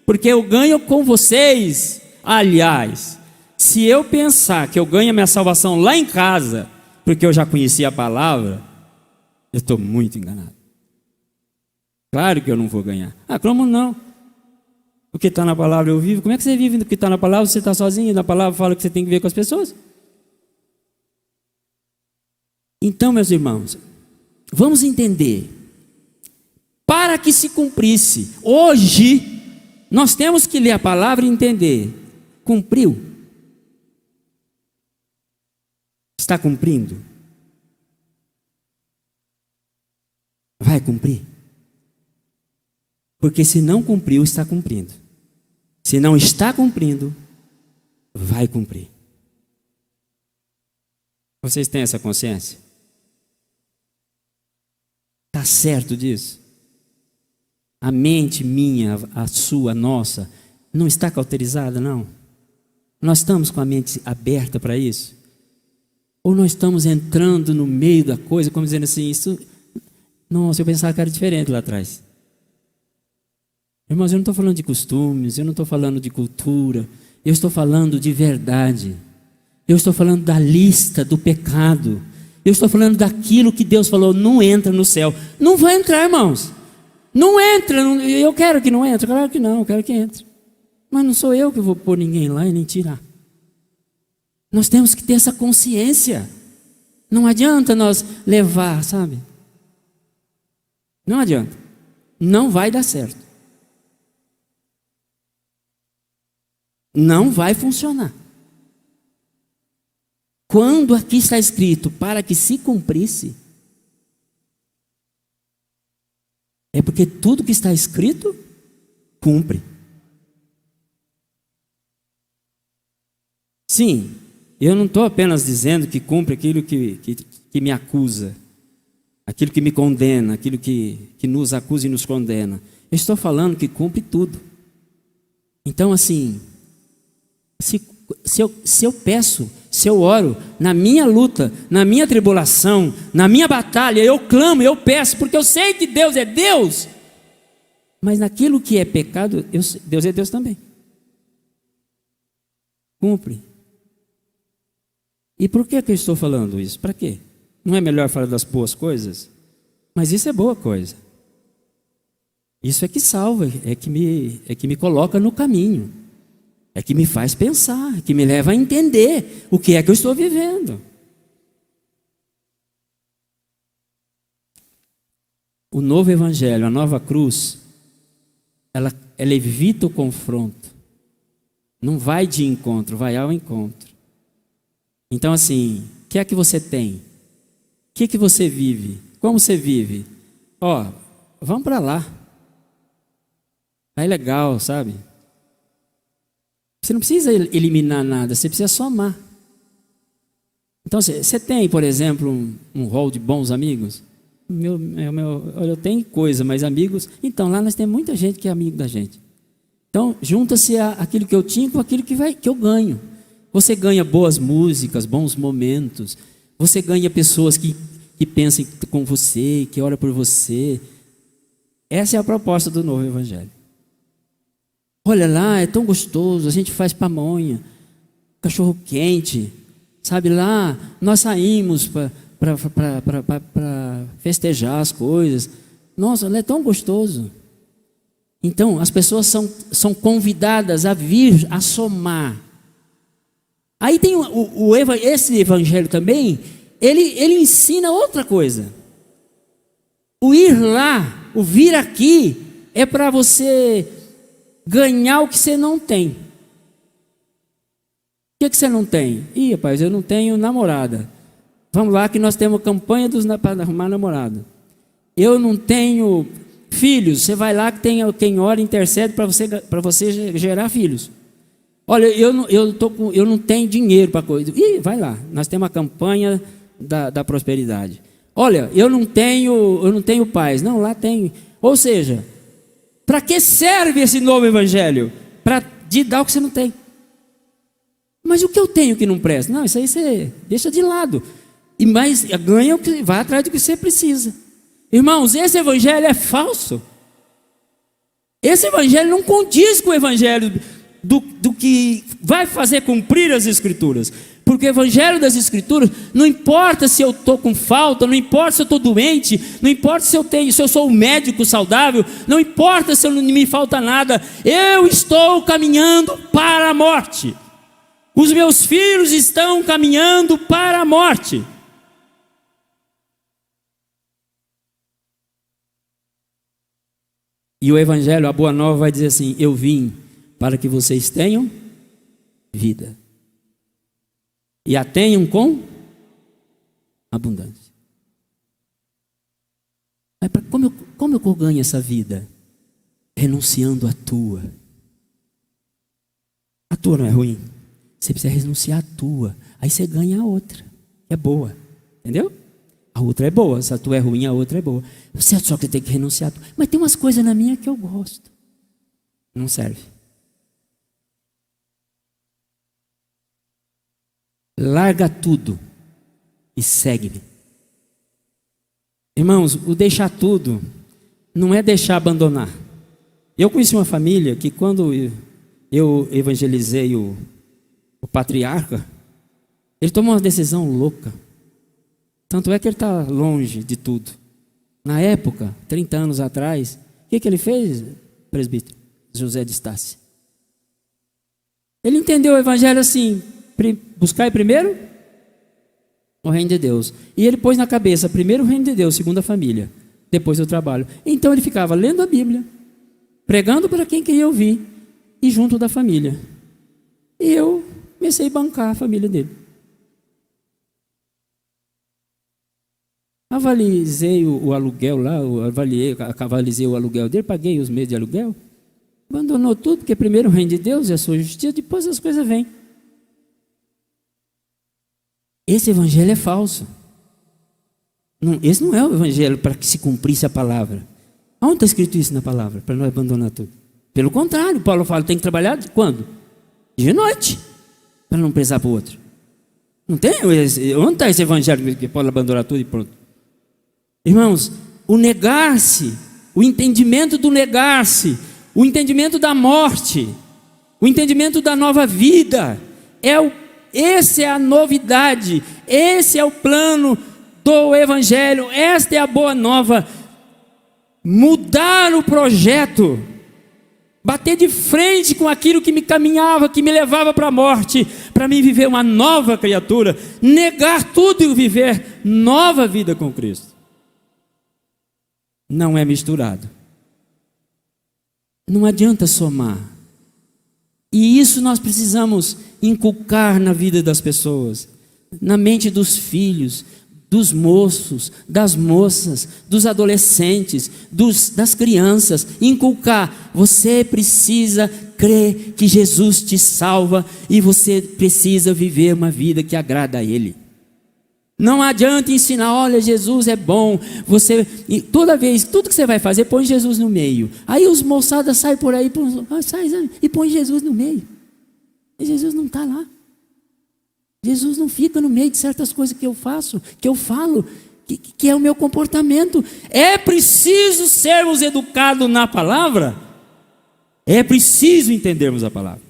porque eu ganho com vocês. Aliás, se eu pensar que eu ganho a minha salvação lá em casa, porque eu já conhecia a palavra, eu estou muito enganado. Claro que eu não vou ganhar. Como não? O que está na palavra eu vivo. Como é que você vive do que está na palavra? Você está sozinho e na palavra fala que você tem que ver com as pessoas? Então, meus irmãos, vamos entender. Para que se cumprisse, hoje, nós temos que ler a palavra e entender. Cumpriu? Está cumprindo? Vai cumprir? Porque se não cumpriu, está cumprindo. Se não está cumprindo, vai cumprir. Vocês têm essa consciência? Está certo disso? A mente minha, a sua, a nossa, não está cauterizada, não? Nós estamos com a mente aberta para isso? Ou nós estamos entrando no meio da coisa, como dizendo assim, isso... Nossa, eu pensava que era diferente lá atrás. Irmãos, eu não estou falando de costumes, eu não estou falando de cultura, eu estou falando de verdade. Eu estou falando da lista do pecado. Eu estou falando daquilo que Deus falou, não entra no céu. Não vai entrar, irmãos. Não entra, eu quero que não entre, claro que não, eu quero que entre. Mas não sou eu que vou pôr ninguém lá e nem tirar. Nós temos que ter essa consciência. Não adianta nós levar, sabe? Não adianta. Não vai dar certo. Não vai funcionar. Quando aqui está escrito, para que se cumprisse, é porque tudo que está escrito, cumpre. Sim, eu não estou apenas dizendo que cumpre aquilo que me acusa, aquilo que me condena, aquilo que nos acusa e nos condena. Eu estou falando que cumpre tudo. Então, assim, se eu peço, se eu oro, na minha luta, na minha tribulação, na minha batalha, eu clamo, eu peço, porque eu sei que Deus é Deus. Mas naquilo que é pecado, Deus é Deus também. Cumpre. E por que eu estou falando isso? Para quê? Não é melhor falar das boas coisas? Mas isso é boa coisa. Isso é que salva, é que me coloca no caminho. É que me faz pensar, é que me leva a entender o que é que eu estou vivendo. O novo evangelho, a nova cruz, ela evita o confronto. Não vai de encontro, vai ao encontro. Então assim, o que é que você tem? O que é que você vive? Como você vive? Vamos para lá. É legal, sabe? Você não precisa eliminar nada, você precisa somar. Então, você tem, por exemplo, um rol de bons amigos? Eu tenho coisa, mas amigos... Então, lá nós temos muita gente que é amigo da gente. Então, junta-se aquilo que eu tinha com aquilo que eu ganho. Você ganha boas músicas, bons momentos. Você ganha pessoas que pensam com você, que oram por você. Essa é a proposta do novo evangelho. Olha lá, é tão gostoso, a gente faz pamonha, cachorro quente, Sabe, lá nós saímos para festejar as coisas. Nossa, é tão gostoso. Então, as pessoas são convidadas a vir, a somar. Aí tem esse evangelho também, ele ensina outra coisa. O ir lá, o vir aqui, é para você ganhar o que você não tem. O que você não tem? Ih, rapaz, eu não tenho namorada. Vamos lá que nós temos campanha para arrumar namorado. Eu não tenho filhos. Você vai lá que tem quem ora e intercede para você gerar filhos. Olha, eu não tenho dinheiro para coisa. Ih, vai lá. Nós temos a campanha da prosperidade. Olha, eu não tenho paz. Não, lá tem. Ou seja, para que serve esse novo evangelho? Para te dar o que você não tem. Mas o que eu tenho que não presta? Não, isso aí você deixa de lado. Mas ganha, vai atrás do que você precisa. Irmãos, esse evangelho é falso. Esse evangelho não condiz com o evangelho do que vai fazer cumprir as escrituras. Porque o evangelho das escrituras, não importa se eu estou com falta, não importa se eu estou doente, não importa se eu sou um médico saudável, não importa se não me falta nada, eu estou caminhando para a morte. Os meus filhos estão caminhando para a morte. E o evangelho, a boa nova, vai dizer assim: eu vim para que vocês tenham vida. E a tenham com abundância. Mas como eu ganho essa vida? Renunciando à tua. A tua não é ruim. Você precisa renunciar à tua. Aí você ganha a outra, que é boa. Entendeu? A outra é boa. Se a tua é ruim, a outra é boa. Só que você tem que renunciar à tua. Mas tem umas coisas na minha que eu gosto. Não serve. Larga tudo e segue-me. Irmãos, o deixar tudo não é deixar abandonar. Eu conheci uma família que quando eu evangelizei o patriarca, ele tomou uma decisão louca. Tanto é que ele está longe de tudo. Na época, 30 anos atrás, o que ele fez, presbítero José de Estácio? Ele entendeu o evangelho assim: buscar primeiro o reino de Deus. E ele pôs na cabeça: primeiro o reino de Deus, segundo a família, depois o trabalho. Então ele ficava lendo a Bíblia, pregando para quem queria ouvir, e junto da família. E eu comecei a bancar a família dele. Avalizei o aluguel lá, avalizei o aluguel dele, paguei os meses de aluguel. Abandonou tudo, porque primeiro o reino de Deus e a sua justiça, depois as coisas vêm. Esse evangelho é falso. Esse não é o evangelho para que se cumprisse a palavra. Onde está escrito isso na palavra? Para não abandonar tudo. Pelo contrário, Paulo fala: tem que trabalhar quando? De noite, para não pesar para o outro. Não tem? Onde está esse evangelho que pode abandonar tudo e pronto? Irmãos, o negar-se, o entendimento do negar-se, o entendimento da morte, o entendimento da nova vida, essa é a novidade, esse é o plano do evangelho, esta é a boa nova. Mudar o projeto, bater de frente com aquilo que me caminhava, que me levava para a morte, para mim viver uma nova criatura, negar tudo e viver nova vida com Cristo. Não é misturado. Não adianta somar. E isso nós precisamos inculcar na vida das pessoas, na mente dos filhos, dos moços, das moças, dos adolescentes, das crianças. Inculcar: você precisa crer que Jesus te salva e você precisa viver uma vida que agrada a Ele. Não adianta ensinar: olha, Jesus é bom. Toda vez, tudo que você vai fazer, põe Jesus no meio. Aí os moçadas saem por aí e põe Jesus no meio. E Jesus não está lá. Jesus não fica no meio de certas coisas que eu faço, que eu falo, que é o meu comportamento. É preciso sermos educados na palavra. É preciso entendermos a palavra.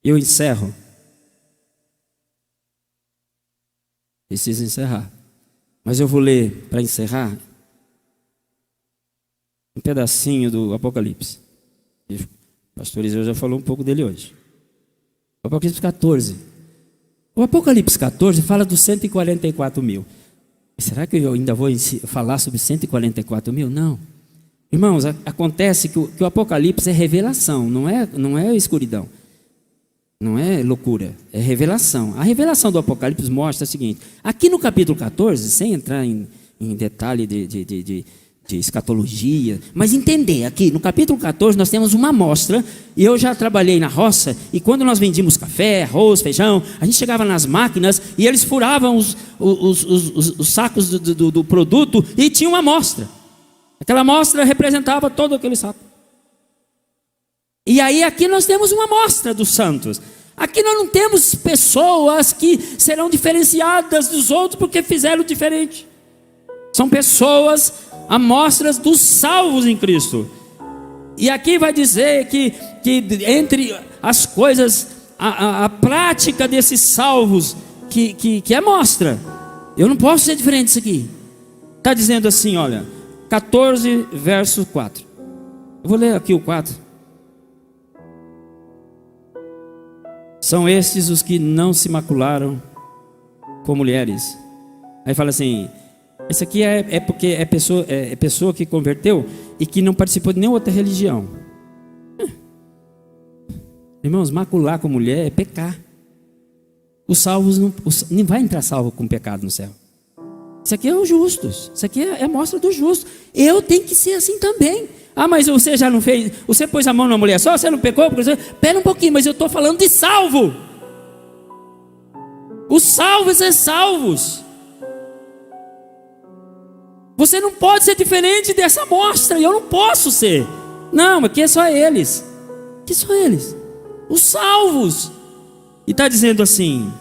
Eu encerro. Preciso encerrar. Mas eu vou ler, para encerrar, um pedacinho do Apocalipse. O pastor Eliseu já falou um pouco dele hoje. O Apocalipse 14. O Apocalipse 14 fala dos 144 mil. Será que eu ainda vou falar sobre 144 mil? Não. Irmãos, acontece que o Apocalipse é revelação, não é escuridão. Não é loucura, é revelação. A revelação do Apocalipse mostra o seguinte. Aqui no capítulo 14, sem entrar em detalhe de escatologia, mas entender, aqui no capítulo 14 nós temos uma amostra, e eu já trabalhei na roça, e quando nós vendíamos café, arroz, feijão, a gente chegava nas máquinas, e eles furavam os sacos do produto, e tinha uma amostra. Aquela amostra representava todo aquele saco. E aí aqui nós temos uma amostra dos santos. Aqui nós não temos pessoas que serão diferenciadas dos outros porque fizeram diferente. São pessoas, amostras dos salvos em Cristo. E aqui vai dizer que entre as coisas, a prática desses salvos, que é mostra. Eu não posso ser diferente disso aqui. Está dizendo assim, olha, 14, verso 4. Eu vou ler aqui o 4. São estes os que não se macularam com mulheres. Aí fala assim, esse aqui é porque é pessoa que converteu e que não participou de nenhuma outra religião. Irmãos, macular com mulher é pecar. Os salvos não vai entrar salvo com pecado no céu. Isso aqui é os justos. Isso aqui é mostra dos justos. Eu tenho que ser assim também. Ah, mas você já não fez? Você pôs a mão na mulher só? Você não pecou? Espera um pouquinho, mas eu estou falando de salvo. Os salvos são salvos. Você não pode ser diferente dessa amostra. E eu não posso ser. Não, aqui é só eles. Aqui só eles. Os salvos. E está dizendo assim.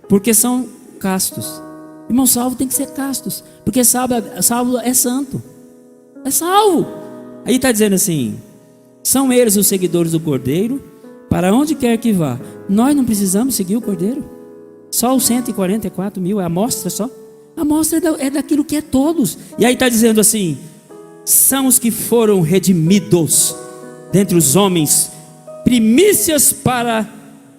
Porque são castos. Irmão, salvo tem que ser castos. Porque salvo é santo. É salvo. Aí está dizendo assim. São eles os seguidores do Cordeiro. Para onde quer que vá. Nós não precisamos seguir o Cordeiro. Só os 144 mil. É a amostra só. A amostra é daquilo que é todos. E aí está dizendo assim. São os que foram redimidos dentre os homens. Primícias para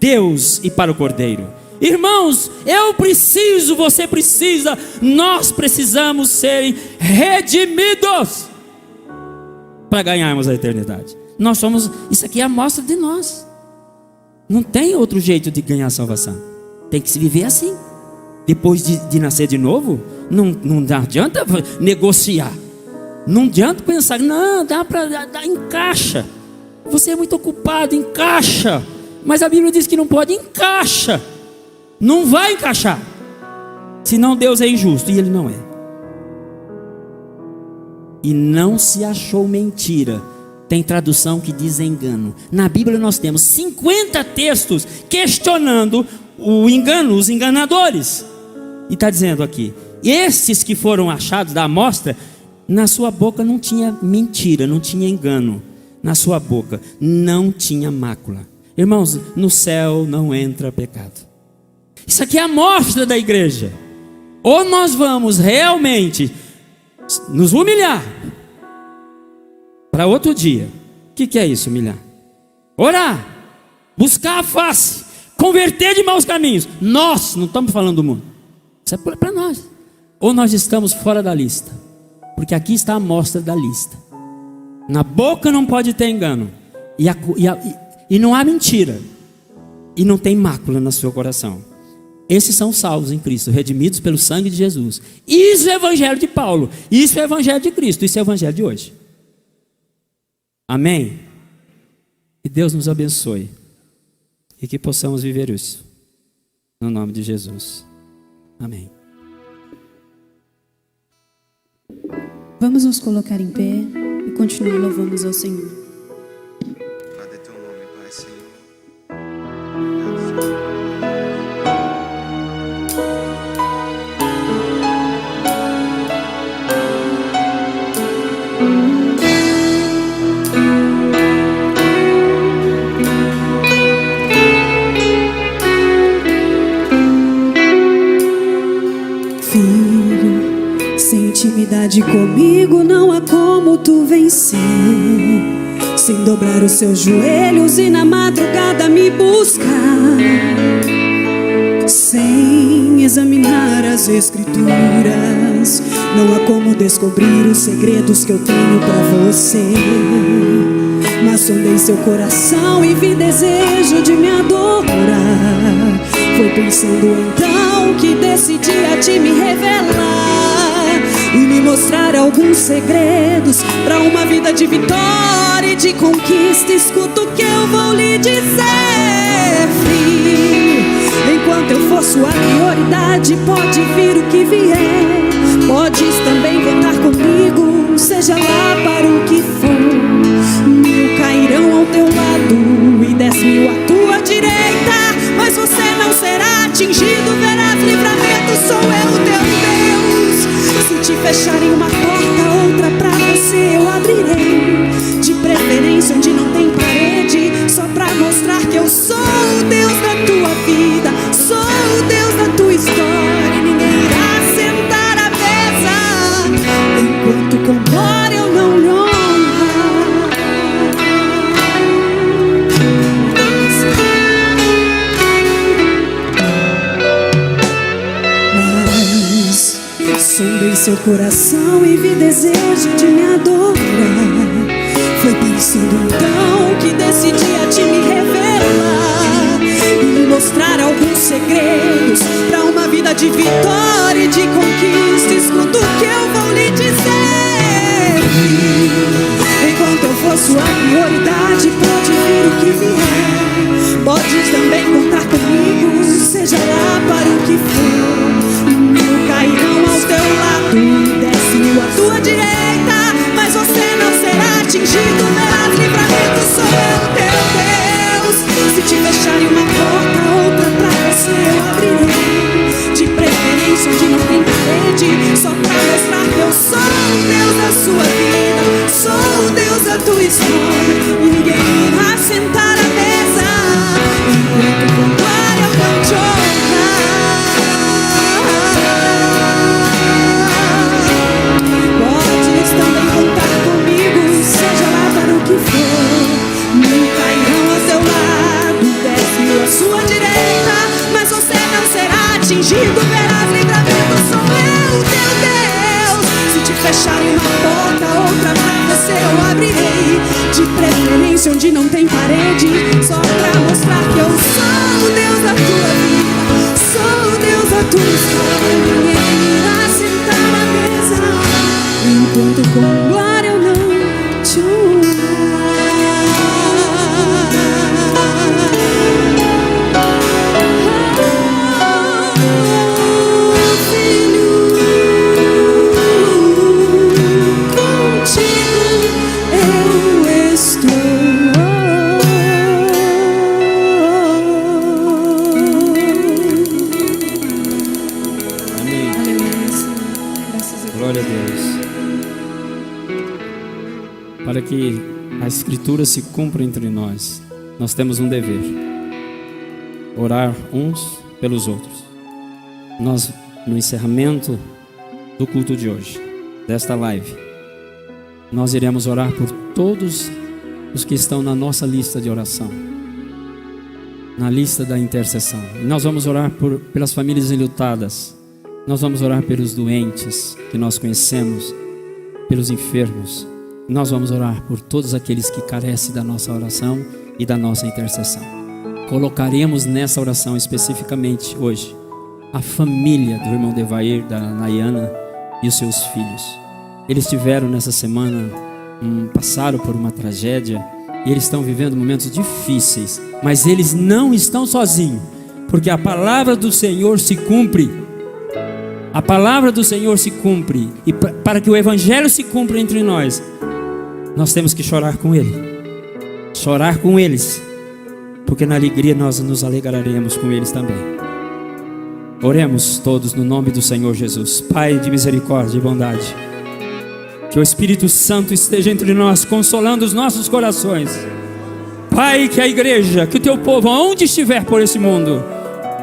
Deus e para o Cordeiro. Irmãos, eu preciso, você precisa, nós precisamos serem redimidos para ganharmos a eternidade. Nós somos, isso aqui é a amostra de nós. Não tem outro jeito de ganhar a salvação. Tem que se viver assim. Depois de nascer de novo, não adianta negociar. Não adianta pensar, não, encaixa. Você é muito ocupado, encaixa. Mas a Bíblia diz que não pode, encaixa. Não vai encaixar. Senão Deus é injusto. E Ele não é. E não se achou mentira. Tem tradução que diz engano. Na Bíblia nós temos 50 textos questionando o engano, os enganadores. E está dizendo aqui. Estes que foram achados da amostra, na sua boca não tinha mentira, não tinha engano. Na sua boca não tinha mácula. Irmãos, no céu não entra pecado. Isso aqui é a amostra da igreja. Ou nós vamos realmente nos humilhar para outro dia. O que é isso, humilhar? Orar, buscar a face, converter de maus caminhos. Nós, não estamos falando do mundo. Isso é para nós. Ou nós estamos fora da lista. Porque aqui está a amostra da lista. Na boca não pode ter engano. E não há mentira. E não tem mácula no seu coração. Esses são salvos em Cristo, redimidos pelo sangue de Jesus. Isso é o evangelho de Paulo. Isso é o evangelho de Cristo. Isso é o evangelho de hoje. Amém? Que Deus nos abençoe. E que possamos viver isso. No nome de Jesus. Amém. Vamos nos colocar em pé e continuar louvando ao Senhor. Louvado é teu nome, Pai, Senhor. vencer, sem dobrar os seus joelhos e na madrugada me buscar, sem examinar as escrituras. Não há como descobrir os segredos que eu tenho pra você, mas sondei seu coração e vi desejo de me adorar. Foi pensando então que decidi a ti me revelar e me mostrar alguns segredos pra uma vida de vitória e de conquista. Escuta o que eu vou lhe dizer, filho. Enquanto eu for sua prioridade, pode vir o que vier. Podes também contar comigo, seja lá para o que for. 1000 cairão ao teu lado e 10.000 à tua direita, mas você não será atingido. Verás livramento, sou eu teu Deus. Se te fecharem uma porta, outra pra você eu abrirei, de preferência onde não tem parede, só pra mostrar que eu sou o Deus da tua vida, sou o Deus da tua história. E ninguém irá sentar à mesa enquanto com glória eu não lhe honrar. Mas sondei seu coração e vi desejo de me adorar. Foi pensando então que decidi a ti me revelar e me mostrar alguns segredos pra uma vida de vitória e de conquista. Escuta o que eu vou lhe dizer. Enquanto eu for sua prioridade, pode vir o que vier. Podes também contar comigo, seja lá para o que for. 1000 cairão ao teu lado e 10.000 à tua direita, mas você não será atingido. Verás livramento, sou eu teu Deus. Se te fecharem uma porta, outra pra você eu abrirei, de preferência onde não tem parede, só pra mostrar que eu sou o Deus da sua vida, sou o Deus da tua história. E ninguém irá sentar à mesa enquanto com glória eu não te honrar. Podes também contar comigo, seja lá para o que for. 1000 cairão ao seu lado, 10.000 à sua direita, mas você não será atingido. Verás livramento, sou eu teu Deus. Se te fecharem uma porta, outra pra você eu abrirei, de preferência onde não tem parede, só pra mostrar que eu sou o Deus da tua vida, sou o Deus da tua história. Ninguém irá sentar à mesa enquanto com glória eu não te honrar. Filho, contigo eu estou. Amém. Aleluia, Senhor. Graças a Deus. Glória a Deus. Para que a Escritura se cumpra entre nós, nós temos um dever: orar uns pelos outros. Nós, no encerramento do culto de hoje, desta live, nós iremos orar por todos os que estão na nossa lista de oração, na lista da intercessão. E nós vamos orar pelas famílias enlutadas, nós vamos orar pelos doentes que nós conhecemos, pelos enfermos. Nós vamos orar por todos aqueles que carecem da nossa oração e da nossa intercessão. Colocaremos nessa oração especificamente hoje a família do irmão Devair, da Nayana e os seus filhos. Eles tiveram nessa semana, passaram por uma tragédia e eles estão vivendo momentos difíceis, mas eles não estão sozinhos, porque a palavra do Senhor se cumpre. A palavra do Senhor se cumpre, e para que o evangelho se cumpra entre nós, nós temos que chorar com Ele, chorar com eles, porque na alegria nós nos alegraremos com eles também. Oremos todos no nome do Senhor Jesus. Pai de misericórdia e bondade, que o Espírito Santo esteja entre nós, consolando os nossos corações. Pai, que a igreja, que o teu povo, aonde estiver por esse mundo,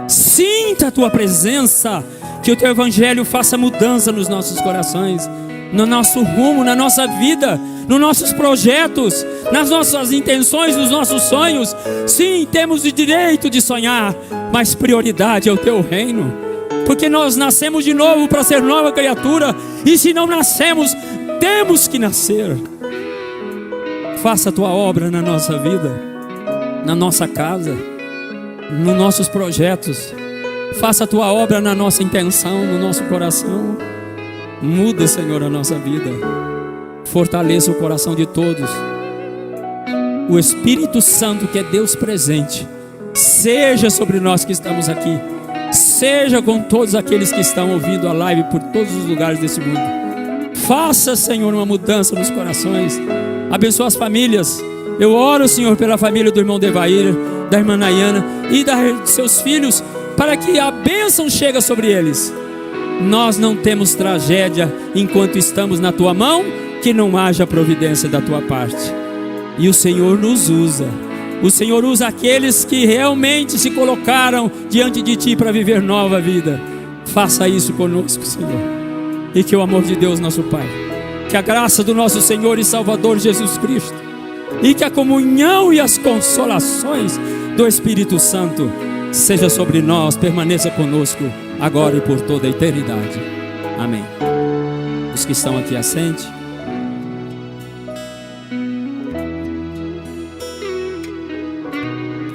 sinta a tua presença, que o teu evangelho faça mudança nos nossos corações, no nosso rumo, na nossa vida, nos nossos projetos, nas nossas intenções, nos nossos sonhos. Sim, temos o direito de sonhar, mas prioridade é o teu reino, porque nós nascemos de novo para ser nova criatura, e se não nascemos, temos que nascer. Faça a tua obra na nossa vida, na nossa casa, nos nossos projetos. Faça a tua obra na nossa intenção, no nosso coração. Muda, Senhor, a nossa vida. Fortaleça o coração de todos. O Espírito Santo, que é Deus presente, seja sobre nós que estamos aqui, seja com todos aqueles que estão ouvindo a live por todos os lugares desse mundo. Faça, Senhor, uma mudança nos corações. Abençoa as famílias. Eu oro, Senhor, pela família do irmão Devair, da irmã Nayana e dos seus filhos, para que a bênção chegue sobre eles. Nós não temos tragédia enquanto estamos na tua mão, que não haja providência da tua parte. E o Senhor nos usa. O Senhor usa aqueles que realmente se colocaram diante de ti para viver nova vida. Faça isso conosco, Senhor. E que o amor de Deus, nosso Pai, que a graça do nosso Senhor e Salvador Jesus Cristo, e que a comunhão e as consolações do Espírito Santo seja sobre nós, permaneça conosco agora e por toda a eternidade. Amém. Os que estão aqui, assente.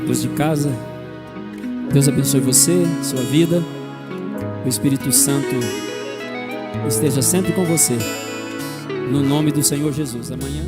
Os de casa, Deus abençoe você, sua vida. O Espírito Santo esteja sempre com você, no nome do Senhor Jesus. Amanhã